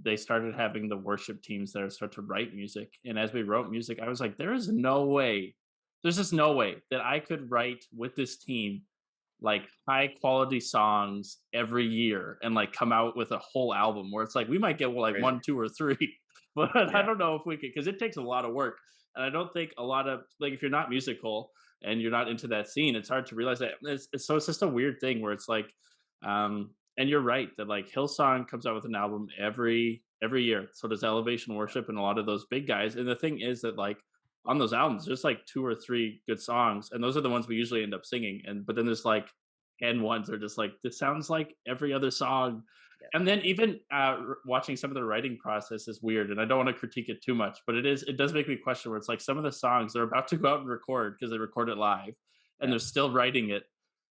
they started having the worship teams there start to write music. And as we wrote music, I was like, there is no way, there's just no way that I could write with this team like high quality songs every year and like come out with a whole album where it's like we might get like crazy. one, two, or three, but I Yeah. don't know if we could because it takes a lot of work. And I don't think a lot of like if you're not musical and you're not into that scene, it's hard to realize that. So it's just a weird thing where it's like, and you're right that like Hillsong comes out with an album every year. So does Elevation Worship and a lot of those big guys. And the thing is that like on those albums, there's like two or three good songs, and those are the ones we usually end up singing. And but then there's like 10 ones are just like this sounds like every other song. Yeah. And then even watching some of the writing process is weird, and I don't want to critique it too much, but it does make me question where it's like some of the songs they're about to go out and record because they record it live, and Yeah. they're still writing it,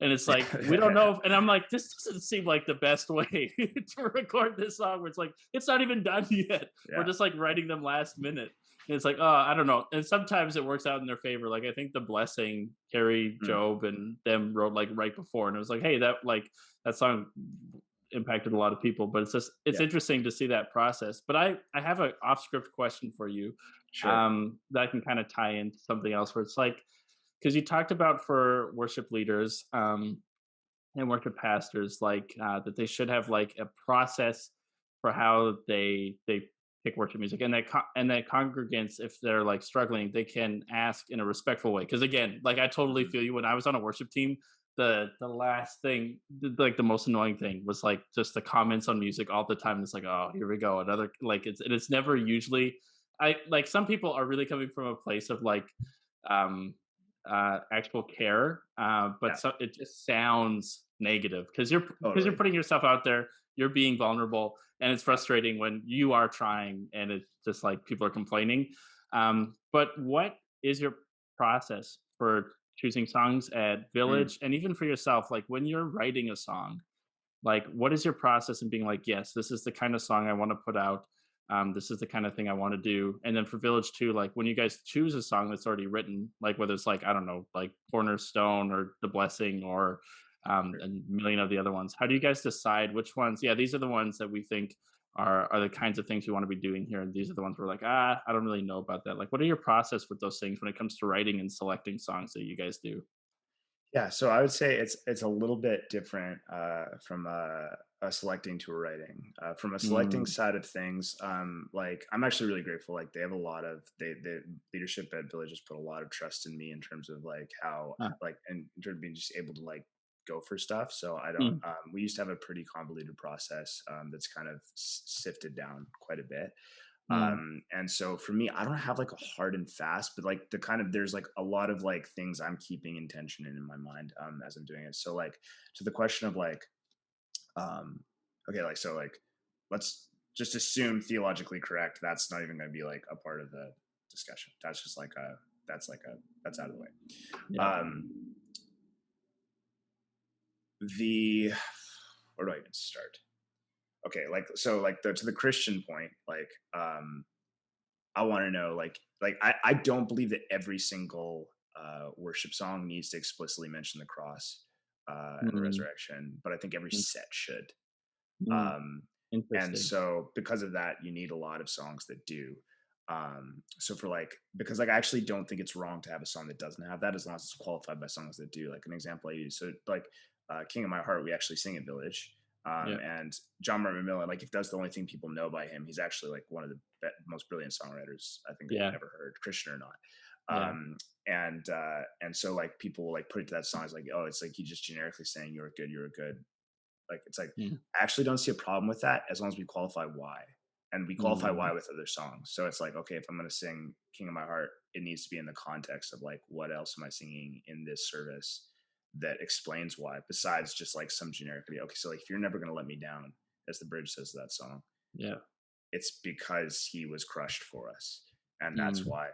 and it's like we don't Yeah. know. And I'm like, this doesn't seem like the best way to record this song. Where it's like it's not even done yet. We're Yeah. just like writing them last minute. And it's like, oh, I don't know. And sometimes it works out in their favor. Like I think the blessing, Carrie, Mm, Job, and them wrote like right before, and it was like, hey, that song impacted a lot of people. But it's just it's yeah. interesting to see that process. But I have an off script question for you, Sure. that I can kind of tie into something else where it's like because you talked about for worship leaders, and worship pastors like that they should have like a process for how they pick worship music, and and that congregants if they're like struggling they can ask in a respectful way because again like I totally Mhm. feel you when I was on a worship team the last thing like the most annoying thing was like just the comments on music all the time. It's like oh here we go another like it's never usually I like some people are really coming from a place of like um actual care, but Yeah. so it just sounds negative because you're Totally. putting yourself out there, you're being vulnerable, and it's Yeah. frustrating when you are trying and it's just like people are complaining. But what is your process for choosing songs at Mm. Village and even for yourself? Like when you're writing a song, like what is your process in being like yes this is the kind of song I want to put out, this is the kind of thing I want to do. And then for Village too, like when you guys choose a song that's already written, like whether it's like I don't know like Cornerstone or The Blessing or Sure. a million of the other ones, how do you guys decide which ones yeah these are the ones that we think are the kinds of things we want to be doing here and these are the ones we're like I don't really know about that. Like what are your process with those things when it comes to writing and selecting songs that you guys do? Yeah, so I would say it's a little bit different, from a selecting to a writing. From a selecting Mm, side of things, like, I'm actually really grateful. Like, they have a lot of the leadership at Village has put a lot of trust in me in terms of like how, huh, like, and in terms of being just able to like go for stuff. So I don't. Mm, We used to have a pretty convoluted process that's kind of sifted down quite a bit. mm, And so for me, I don't have like a hard and fast, but like the kind of there's like a lot of like things I'm keeping intention in my mind as I'm doing it. So like to the question of like um okay, like so like let's just assume theologically correct. That's not even going to be like a part of the discussion. That's just like a that's like a that's out of the way. yeah. Um the where do I even start? Okay, like so like to the Christian point, like I want to know I don't believe that every single worship song needs to explicitly mention the cross and the Mm, resurrection, but I think every mm, set should. mm. Um, and Interesting. so because of that, you need a lot of songs that do. So for like because like I actually don't think it's wrong to have a song that doesn't have that as long as it's qualified by songs that do. Like an example I use, so like King of My Heart, we actually sing at Village. Yeah. And John Martin Miller, like if that's the only thing people know by him, he's actually like one of the most brilliant songwriters I think I've Yeah. ever heard, Christian or not. Yeah. And so like people like put it to that song, it's like, oh, it's like he just generically saying you're good, you're good. Like it's like Mm, I actually don't see a problem with that as long as we qualify why. And we qualify mm, why with other songs. So it's like, okay, if I'm gonna sing King of My Heart, it needs to be in the context of like what else am I singing in this service that explains why, besides just like some generic idea. Okay, so like if you're never gonna let me down, as the bridge says of that song, yeah. it's because he was crushed for us. And that's Mm, why.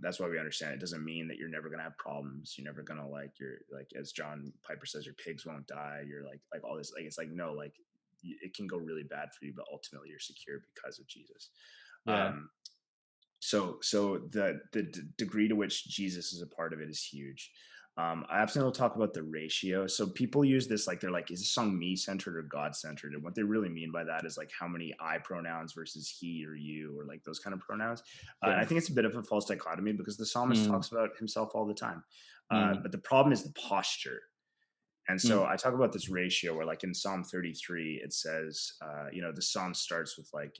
That's why we understand it doesn't mean that you're never gonna have problems. You're never gonna like you're like as John Piper says, your pigs won't die. You're like all this like it's like no like it can go really bad for you, but ultimately you're secure because of Jesus. yeah. Um, so the degree to which Jesus is a part of it is huge. I often will talk about the ratio. So people use this like they're like, is this song me centered or God centered? And what they really mean by that is like how many I pronouns versus he or you or like those kind of pronouns. And I Yeah. think it's a bit of a false dichotomy because the psalmist Mm, talks about himself all the time. mm, But the problem is the posture. And so mm, I talk about this ratio where, like in Psalm 33, it says, the psalm starts with like,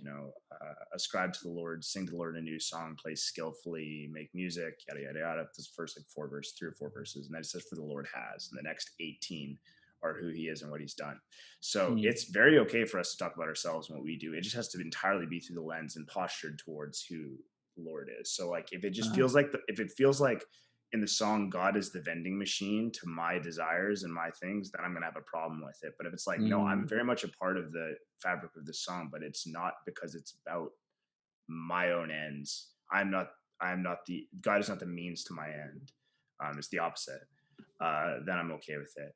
ascribe to the Lord, sing to the Lord a new song, play skillfully, make music, yada yada yada. This first like 3 or 4 verses, and then it says, "For the Lord has," and the next 18 are who He is and what He's done. So mm, it's very okay for us to talk about ourselves and what we do. It just has to entirely be through the lens and postured towards who the Lord is. So like, if it just uh, feels like if it feels like in the song God is the vending machine to my desires and my things, then I'm gonna have a problem with it. But if it's like, no, I'm mm, very much a part of the fabric of the song, but it's not because it's about my own ends. I'm not the God is not the means to my end. It's the opposite. Then I'm okay with it.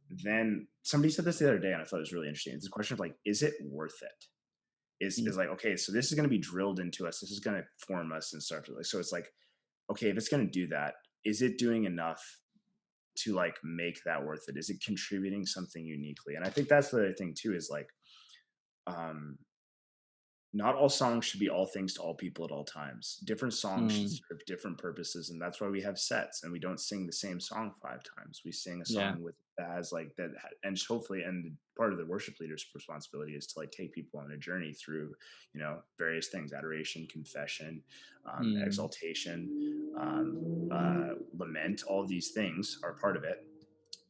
Then somebody said this the other day, and I thought it was really interesting. It's a question of like, is it worth it? mm, Is like, okay, so this is going to be drilled into us. This is going to form us and stuff. Like, so it's like, okay, if it's going to do that, is it doing enough to like make that worth it? Is it contributing something uniquely? And I think that's the other thing too, is like, um, not all songs should be all things to all people at all times. Different songs should mm, serve different purposes, and that's why we have sets and we don't sing the same song 5 times. We sing a yeah. song with that has like that, and hopefully, and part of the worship leader's responsibility is to like take people on a journey through, various things: adoration, confession, Mm, exaltation, lament. All of these things are part of it,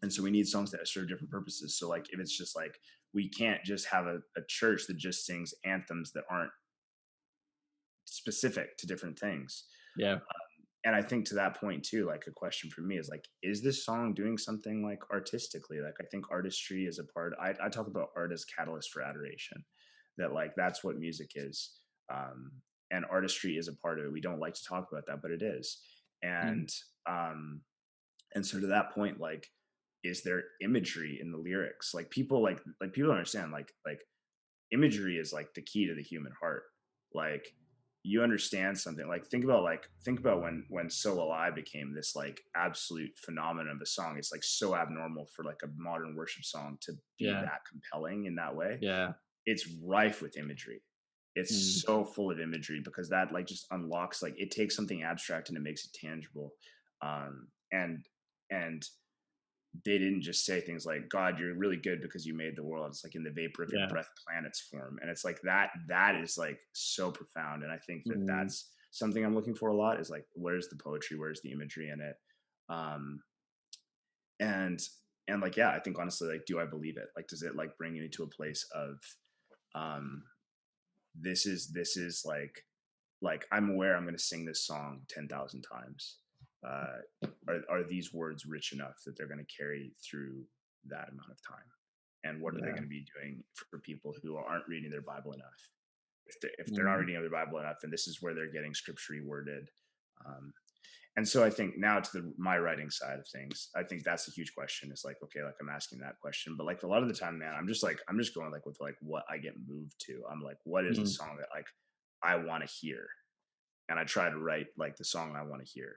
and so we need songs that serve different purposes. So like if it's just like we can't just have a church that just sings anthems that aren't specific to different things. yeah. And I think to that point too, like a question for me is like, is this song doing something like artistically? Like I think artistry is a part. I talk about art as catalyst for adoration, that like that's what music is. Um, and artistry is a part of it. We don't like to talk about that, but it is. Mm, And um, and so to that point, like, is there imagery in the lyrics? Like people don't understand like imagery is like the key to the human heart. Like you understand something, think about when So Alive became this like absolute phenomenon of a song. It's like so abnormal for like a modern worship song to be yeah. that compelling in that way. Yeah. It's rife with imagery. Mm, It's so full of imagery because that like just unlocks, like it takes something abstract and it makes it tangible. Um and and they didn't just say things like, God, you're really good because you made the world. It's like in the vapor of your yeah. breath planets form. And it's like that is like so profound. And I think that Mm, that's something I'm looking for a lot, is like, where's the poetry, where's the imagery in it? um and like, yeah, I think honestly, like, do I believe it? Like, does it like bring you to a place of, um, this is like I'm aware I'm going to sing this song 10,000 times. Uh, are these words rich enough that they're going to carry through that amount of time? And what are they Yeah. going to be doing for people who aren't reading their Bible enough? If they're not Mm, reading their Bible enough, then this is where they're getting scripturally worded. Um, and so I think now to my writing side of things, I think that's a huge question. It's like, okay, like I'm asking that question, but like a lot of the time, man, I'm just going like with like what I get moved to. I'm like, what is a mm, song that like I want to hear? And I try to write like the song I want to hear.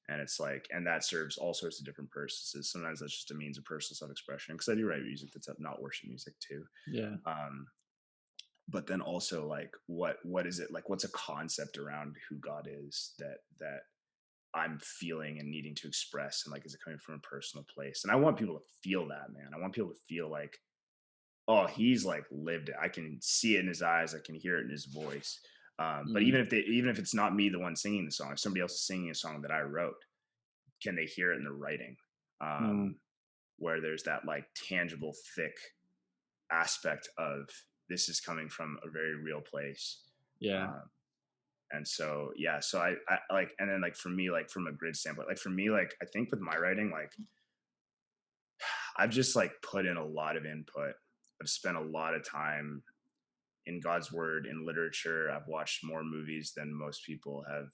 And it's like, and that serves all sorts of different purposes. Sometimes that's just a means of personal self-expression, because I do write music that's not worship music too. yeah. Um, but then also like, what is it like? What's a concept around who God is that I'm feeling and needing to express, and like, is it coming from a personal place? And I want people to feel that, man. I want people to feel like, oh, he's like lived it. I can see it in his eyes. I can hear it in his voice. But Mm, even if it's not me, the one singing the song, if somebody else is singing a song that I wrote, can they hear it in the writing? mm, Where there's that like tangible, thick aspect of this is coming from a very real place. yeah. Um, and so, yeah, so I like, and then like for me, like from a grid standpoint, like for me, like I think with my writing, like I've just like put in a lot of input. I've spent a lot of time in God's word, in literature. I've watched more movies than most people have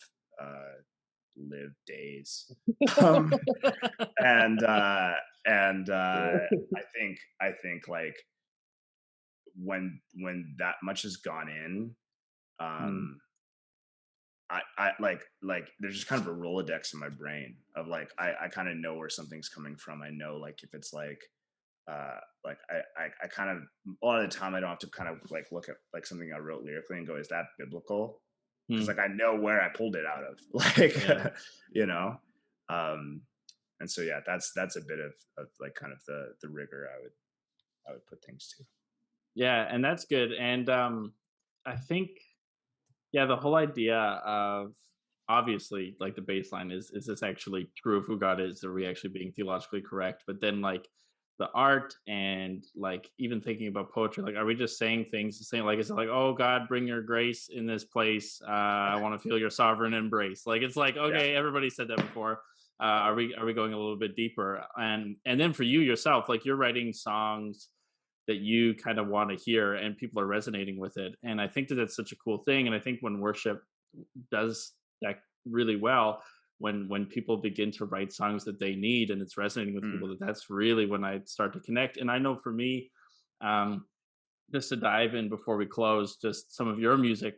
lived days. Um, and I think like when that much has gone in, Mm, um, I like there's just kind of a Rolodex in my brain of like I kind of know where something's coming from. I know like if it's like I kind of a lot of the time I don't have to kind of like look at like something I wrote lyrically and go, is that biblical? Because mm, like I know where I pulled it out of. Like yeah. you know. Um and so yeah, that's a bit of like kind of the rigor I would put things to. Yeah, and that's good. And I think, yeah, the whole idea of, obviously, like, the baseline is this actually true of who God is? Are we actually being theologically correct? But then, like, the art and, like, even thinking about poetry, like, are we just saying things, saying, like, is it like, oh, God, bring your grace in this place. I want to feel your sovereign embrace. Like, it's like, Yeah. okay, everybody said that before. Are we going a little bit deeper? And then for you yourself, like, you're writing songs that you kind of want to hear and people are resonating with it. And I think that that's such a cool thing. And I think when worship does that really well, when people begin to write songs that they need and it's resonating with Mm, people, that's really when I start to connect. And I know for me, um, just to dive in before we close, just some of your music.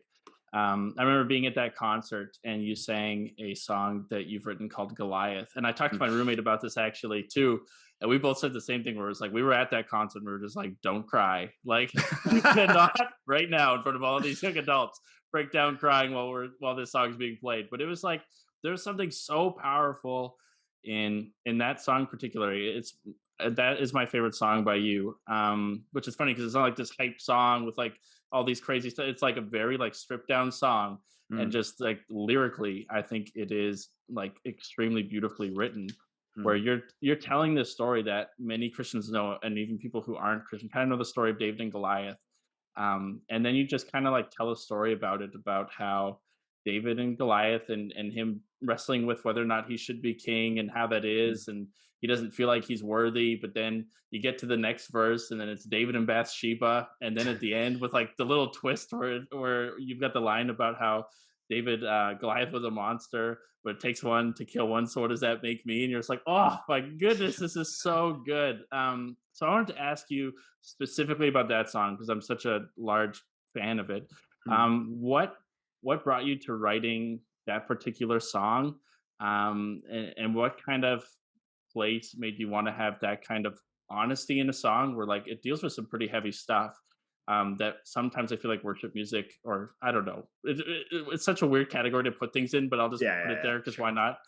I remember being at that concert and you sang a song that you've written called Goliath. And I talked to my mm. roommate about this actually too. And we both said the same thing where it's like we were at that concert and we were just like, don't cry. Like you cannot right now in front of all of these young adults break down crying while this song is being played. But it was like there's something so powerful in that song particularly. That is my favorite song by you, which is funny because it's not like this hype song with like all these crazy stuff. It's like a very like stripped down song, and Mm, just like lyrically, I think it is like extremely beautifully written. Where mm, you're telling this story that many Christians know, and even people who aren't Christian kind of know the story of David and Goliath, and then you just kind of like tell a story about it, about how David and Goliath and him wrestling with whether or not he should be king and how that mm. is, and he doesn't feel like he's worthy. But then you get to the next verse, and then it's David and Bathsheba, and then at the end with like the little twist where you've got the line about how David Goliath was a monster, but it takes one to kill one. So what does that make me? And you're just like, oh my goodness, this is so good. So I wanted to ask you specifically about that song because I'm such a large fan of it. Mm. What brought you to writing that particular song, and what kind of place made you want to have that kind of honesty in a song where like it deals with some pretty heavy stuff, that sometimes I feel like worship music, or I don't know, it's such a weird category to put things in, but I'll just Yeah, put yeah, it yeah, there for because sure. why not?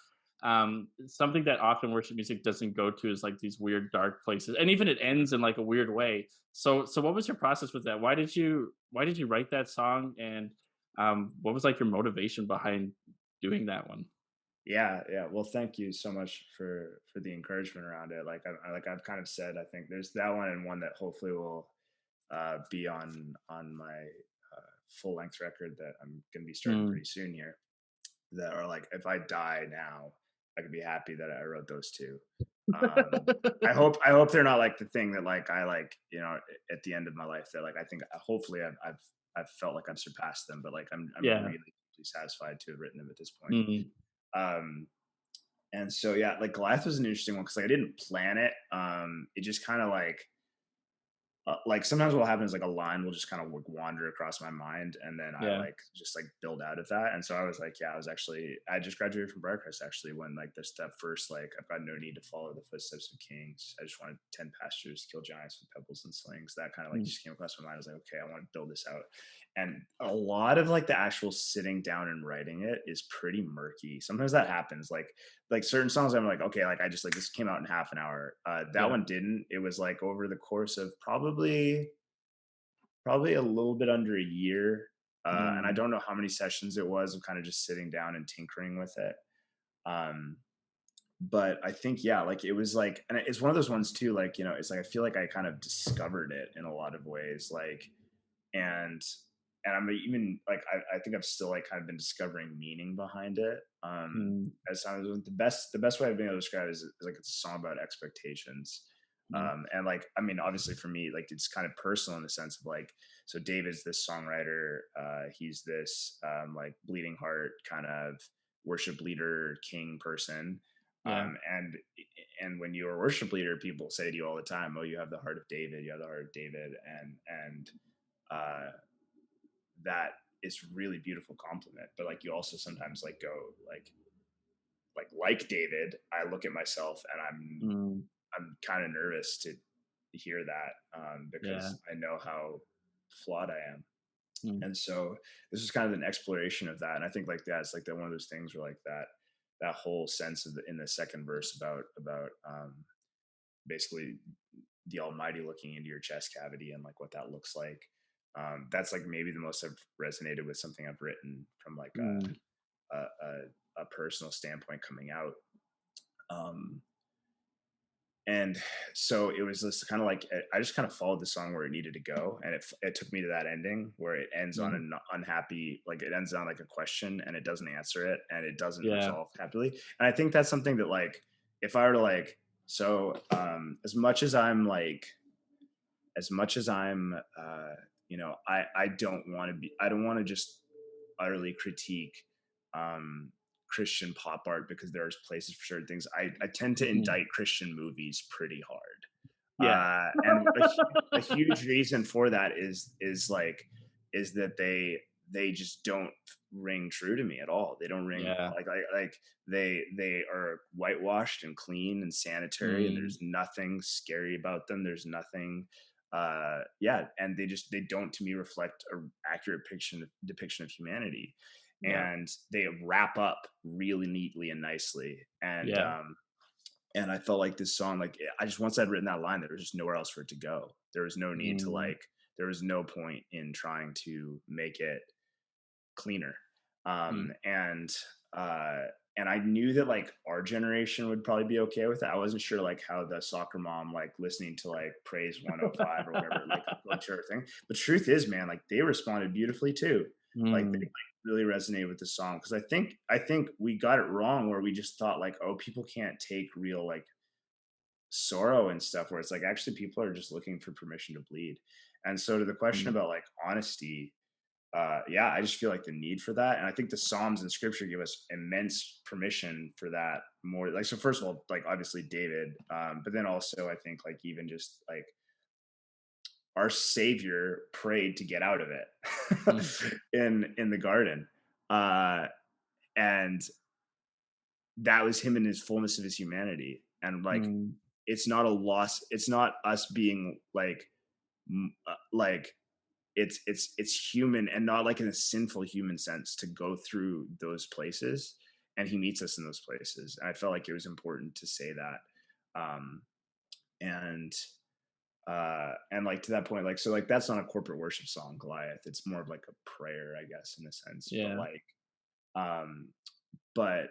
Something that often worship music doesn't go to is like these weird dark places, and even it ends in like a weird way. So what was your process with that? Why did you write that song, and what was like your motivation behind doing that one? Yeah. Well, thank you so much for the encouragement around it. Like I've kind of said, I think there's that one and one that hopefully will be on my full length record that I'm going to be starting Mm. pretty soon here. That are like, if I die now, I could be happy that I wrote those two. Um, I hope they're not like the thing that like I like, at the end of my life that like I think hopefully I've felt like I've surpassed them, but like I'm Yeah. really satisfied to have written them at this point. Mm. Um, and so yeah, like Goliath was an interesting one because like I didn't plan it. It just kind of like sometimes what will happen is like a line will just kind of wander across my mind and then I Yeah. like just like build out of that. And so I was like, yeah, I just graduated from Briarcrest actually when like this that first like I've got no need to follow the footsteps of kings. I just wanted 10 pastures, kill giants with pebbles and slings. That kind of like Mm. just came across my mind. I was like, okay, I want to build this out. And a lot of like the actual sitting down and writing it is pretty murky. Sometimes that happens. Like certain songs I'm like, okay, like I just like this came out in half an hour. That Yeah. one didn't. It was like over the course of probably a little bit under a year. And I Mm. don't know how many sessions it was of kind of just sitting down and tinkering with it. Um, but I think, yeah, like it was like, and it's one of those ones too, like, it's like I feel like I kind of discovered it in a lot of ways. Like, and I'm even like I think I've still like kind of been discovering meaning behind it. Mm. As sounds the best way I've been able to describe it is like it's a song about expectations. Mm. And like I mean, obviously for me, like it's kind of personal in the sense of like, so David's this songwriter, he's this like bleeding heart kind of worship leader king person. Yeah. And when you're a worship leader, people say to you all the time, "Oh, you have the heart of David. You have the heart of David." And uh, that is really beautiful compliment. But like you also sometimes like go like David, I look at myself and Mm. I'm kind of nervous to hear that Yeah. because I know how flawed I am. Mm. And so this is kind of an exploration of that. And I think like that's like one of those things where like that whole sense of in the second verse about basically the Almighty looking into your chest cavity and like what that looks like. That's like maybe the most I've resonated with something I've written from like Mm. a personal standpoint coming out. Um, and so it was this kind of like I just kind of followed the song where it needed to go, and it took me to that ending where it ends on Mm. an unhappy, like it ends on like a question, and it doesn't answer it, and it doesn't Yeah. resolve happily. And I think that's something that like if I were to like as much as I'm like as much as I'm I don't want to be I don't want to just utterly critique um Christian pop art because there's places for certain things. I tend to Mhm. indict Christian movies pretty hard. Yeah. And a huge reason for that is that they just don't ring true to me at all. They don't ring Yeah. like they are whitewashed and clean and sanitary, and Mm. there's nothing scary about them. There's nothing and they don't to me reflect a accurate depiction of humanity. Yeah. And they wrap up really neatly and nicely. Yeah. And I felt like this song, like I just once I'd written that line, there was just nowhere else for it to go. There was no need to Mm. like, there was no point in trying to make it cleaner. Mm. And uh, and I knew that like our generation would probably be okay with it. I wasn't sure like how the soccer mom like listening to like Praise 105 or whatever like go to her thing. But truth is, man, like they responded beautifully too. Like they Mm. like, really resonated with the song because I think we got it wrong where we just thought like, oh, people can't take real like sorrow and stuff, where it's like actually people are just looking for permission to bleed. And so to the question Mm. about like honesty, yeah, I just feel like the need for that. And I think the Psalms and scripture give us immense permission for that more. Like, so first of all, like obviously David, but then also I think like even just like our Savior prayed to get out of Mm. it in the garden. Uh, and that was him in his fullness of his humanity. And like, Mm. it's not a loss. It's not us being like it's human and not like in a sinful human sense to go through those places, and he meets us in those places. And I felt like it was important to say that. Um and and like to that point, like so like that's not a corporate worship song, Goliath. It's more of like a prayer, I guess, in a sense. But Yeah. like um but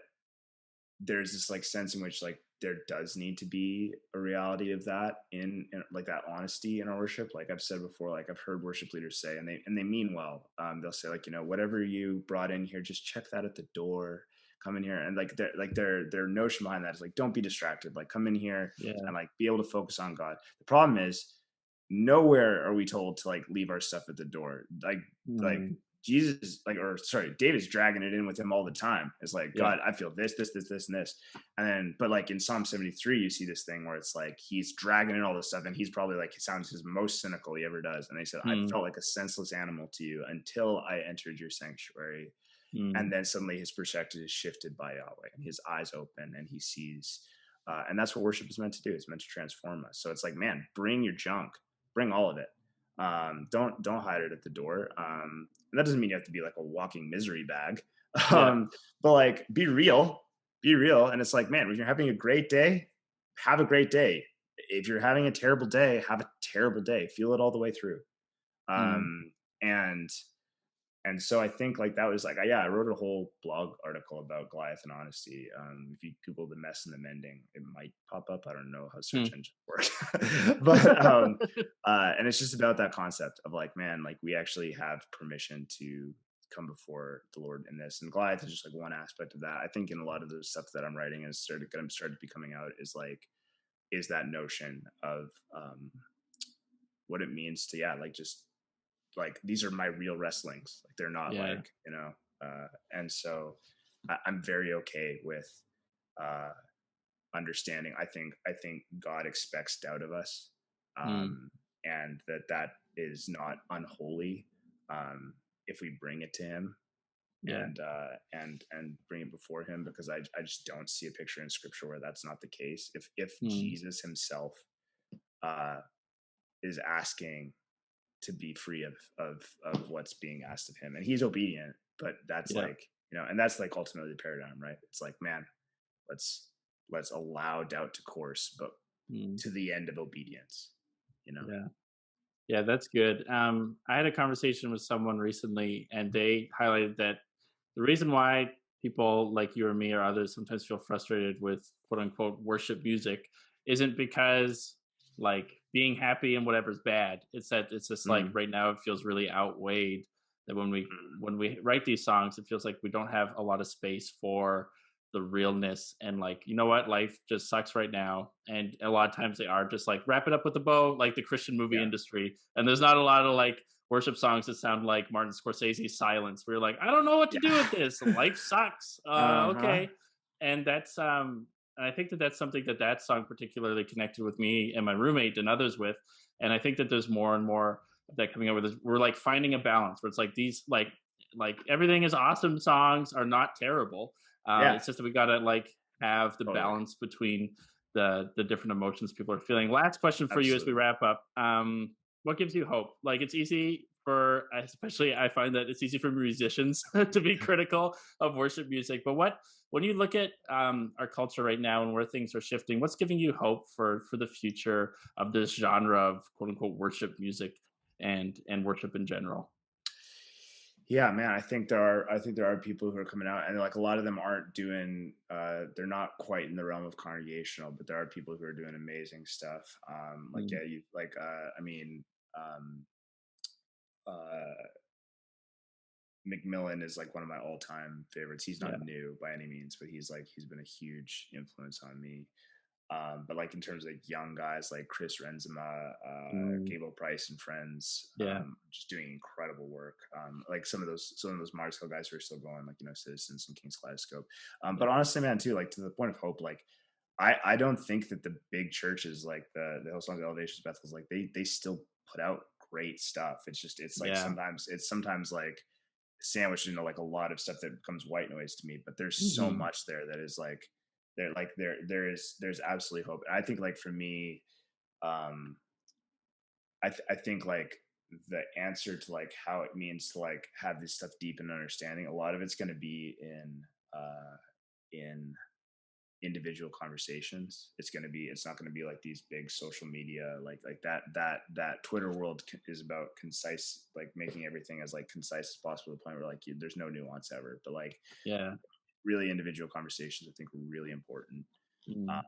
there's this like sense in which like there does need to be a reality of that in like that honesty in our worship. Like I've said before, like I've heard worship leaders say, and they mean well. They'll say like, whatever you brought in here, just check that at the door. Come in here, and their notion behind that is like, don't be distracted. Like come in here Yeah. and like be able to focus on God. The problem is nowhere are we told to like leave our stuff at the door. Like Mm, Jesus, like, or sorry, David's dragging it in with him all the time. It's like, yeah. God, I feel this, and this. And then, but like in Psalm 73, you see this thing where it's like he's dragging in all this stuff, and he's probably like, he sounds his most cynical he ever does. And he said, I Mm, felt like a senseless animal to you until I entered your sanctuary. And mm, then suddenly his perspective is shifted by Yahweh, and his eyes open, and he sees. And that's what worship is meant to do. It's meant to transform us. So it's like, man, bring your junk, bring all of it. Don't hide it at the door. And that doesn't mean you have to be like a walking misery bag. yeah. But like be real. And it's like, man, when you're having a great day, have a great day. If you're having a terrible day, have a terrible day. Feel it all the way through. Mm, Um, and and so I think like that was like, yeah, I wrote a whole blog article about Goliath and honesty. If you Google the mess and the mending, it might pop up. I don't know how search mm. engines work, but and it's just about that concept of like, man, like we actually have permission to come before the Lord in this. And Goliath is just like one aspect of that. I think in a lot of the stuff that I'm writing is started becoming out is that notion of what it means to, yeah, like just like these are my real wrestlings. Like they're not Yeah. like, and so I'm very okay with uh understanding. I think God expects doubt of us. Mm, And that is not unholy if we bring it to him yeah. and bring it before him, because I just don't see a picture in scripture where that's not the case. If Mm, Jesus himself uh is asking to be free of what's being asked of him, and he's obedient, but that's yeah. like, and that's like ultimately the paradigm, right? It's like, man, let's let's allow doubt to course, but Mm, to the end of obedience, you know. yeah. Yeah, that's good. I had a conversation with someone recently, and they highlighted that the reason why people like you or me or others sometimes feel frustrated with quote unquote worship music isn't because like being happy and whatever's bad. It's that it's just like Mm, right now it feels really outweighed that mm, when we write these songs, it feels like we don't have a lot of space for the realness and like, you know what, life just sucks right now. And a lot of times they are just like wrap it up with a bow, like the Christian movie yeah, industry. And there's not a lot of like worship songs that sound like Martin Scorsese's Silence, where you're like, I don't know what to do with yeah. this. Life sucks. Uh-huh. Okay, and I think that that's something that that song particularly connected with me and my roommate and others with, and I think that there's more and more of that coming over. This we're like finding a balance where it's like these like everything is awesome songs are not terrible. Yeah, It's just that we gotta like have the totally. balance between the different emotions people are feeling. Last question for you as we Absolutely. wrap up. What gives you hope? Like it's easy for, especially I find that it's easy for musicians to be critical of worship music. But what when you look at our culture right now and where things are shifting, what's giving you hope for the future of this genre of quote unquote worship music and worship in general? Yeah, man, I think there are people who are coming out, and like a lot of them aren't doing they're not quite in the realm of congregational, but there are people who are doing amazing stuff. Like, Mm, yeah, you like I mean um uh McMillan is like one of my all-time favorites. He's yeah, not new by any means, but he's been a huge influence on me. But like in terms of like young guys like Chris Renzema, mm, Gable Price and friends, yeah, just doing incredible work. Like some of those Mars Hill guys who are still going, like, Citizens and King's Kaleidoscope. yeah, But honestly, man, too, like to the point of hope, like I don't think that the big churches like the Hillsong Elevations, Bethels, like they still put out great stuff. It's just yeah. it's sometimes like sandwiched into like a lot of stuff that becomes white noise to me, but there's so Hmm. much there that is like there's absolutely hope. And I think like for me, um I think like the answer to like how it means to like have this stuff deep in understanding, a lot of it's going to be in individual conversations. It's not going to be like these big social media, like that Twitter world is about concise, like making everything as like concise as possible to the point where like there's no nuance ever. But like Yeah. really individual conversations I think were really important. Mm.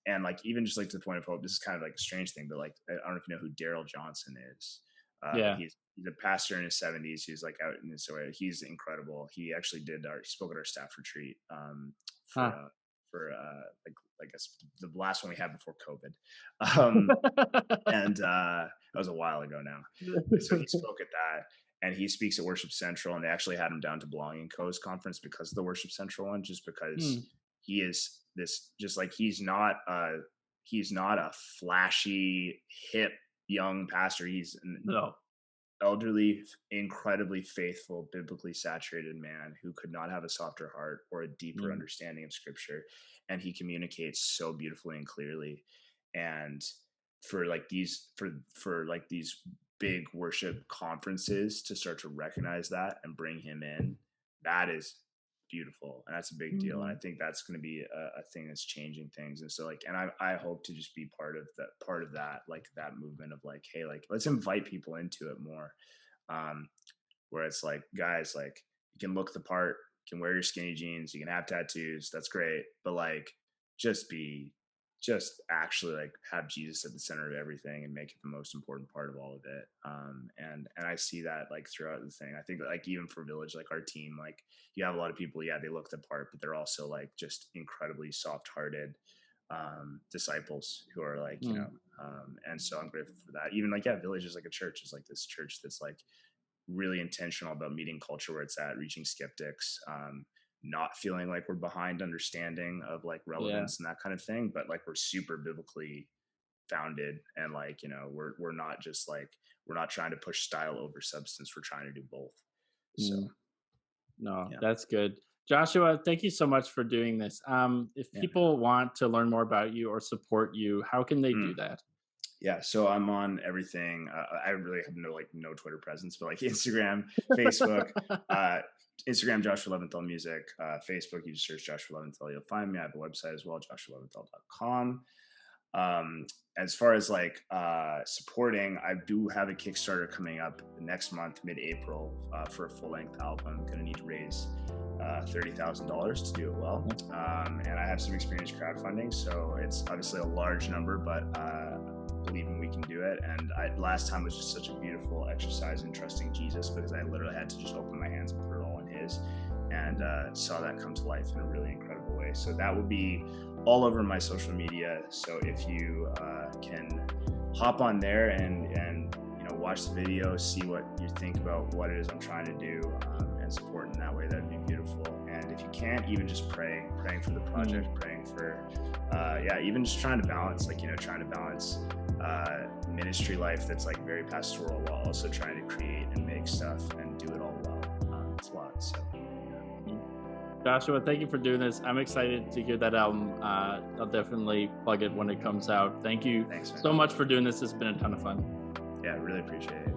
And like even just like to the point of hope, this is kind of like a strange thing, but like I don't know if you know who Daryl Johnson is. But Yeah. he's a pastor in his 70s who's like out in this way. He's incredible. He actually he spoke at our staff retreat for Huh. like I guess the last one we had before COVID. And that was a while ago now. But so he spoke at that, and he speaks at Worship Central, and they actually had him down to Belonging Co's conference because of the Worship Central one, just because Mm. he is this, just like he's not a flashy hip young pastor. He's an No. elderly, incredibly faithful, biblically saturated man who could not have a softer heart or a deeper Mm. understanding of scripture. And he communicates so beautifully and clearly. And for like these big worship conferences to start to recognize that and bring him in, that is beautiful, and that's a big deal. And I Mm. think that's going to be a thing that's changing things. And so like, and I hope to just be part of that, like that movement of like, hey, like let's invite people into it more. Where it's like, guys, like you can look the part, you can wear your skinny jeans, you can have tattoos, that's great, but like just actually like have Jesus at the center of everything and make it the most important part of all of it. And I see that like throughout the thing. I think like even for Village, like our team, like you have a lot of people, yeah, they look the part, but they're also like just incredibly soft-hearted disciples who are like, Mm. and so I'm grateful for that. Even like, yeah, Village is like a church, is like this church that's like really intentional about meeting culture where it's at, reaching skeptics, not feeling like we're behind understanding of like Yeah. relevance and that kind of thing, but like we're super biblically founded, and like we're not just like, we're not trying to push style over substance, we're trying to do both. So Mm. No, yeah. that's good. Joshua, thank you so much for doing this. If Yeah. people want to learn more about you or support you, how can they do Mm. that? Yeah, so I'm on everything. I really have no Twitter presence, but like Instagram, Facebook, uh, Instagram Joshua Leventhal Music, Facebook. You just search Joshua Leventhal, you'll find me. I have a website as well, joshualeventhal.com. As far as like supporting, I do have a Kickstarter coming up next month, mid-April, for a full-length album. I'm going to need to raise $30,000 to do it well, and I have some experience crowdfunding, so it's obviously a large number, but believing we can do it. And last time was just such a beautiful exercise in trusting Jesus, because I literally had to just open my hands and put it all in His, and saw that come to life in a really incredible way. So that will be all over my social media. So if you can hop on there and watch the video, see what you think about what it is I'm trying to do, and support in that way, that'd be beautiful. And if you can't, even just praying for the project, praying for even just trying to balance ministry life that's like very pastoral, while also trying to create and make stuff and do it all well. It's a lot. So Joshua, thank you for doing this. I'm excited to hear that album. I'll definitely plug it when it comes out. Thank you thanks, man. so much for doing this. It's been a ton of fun. Yeah, really appreciate it.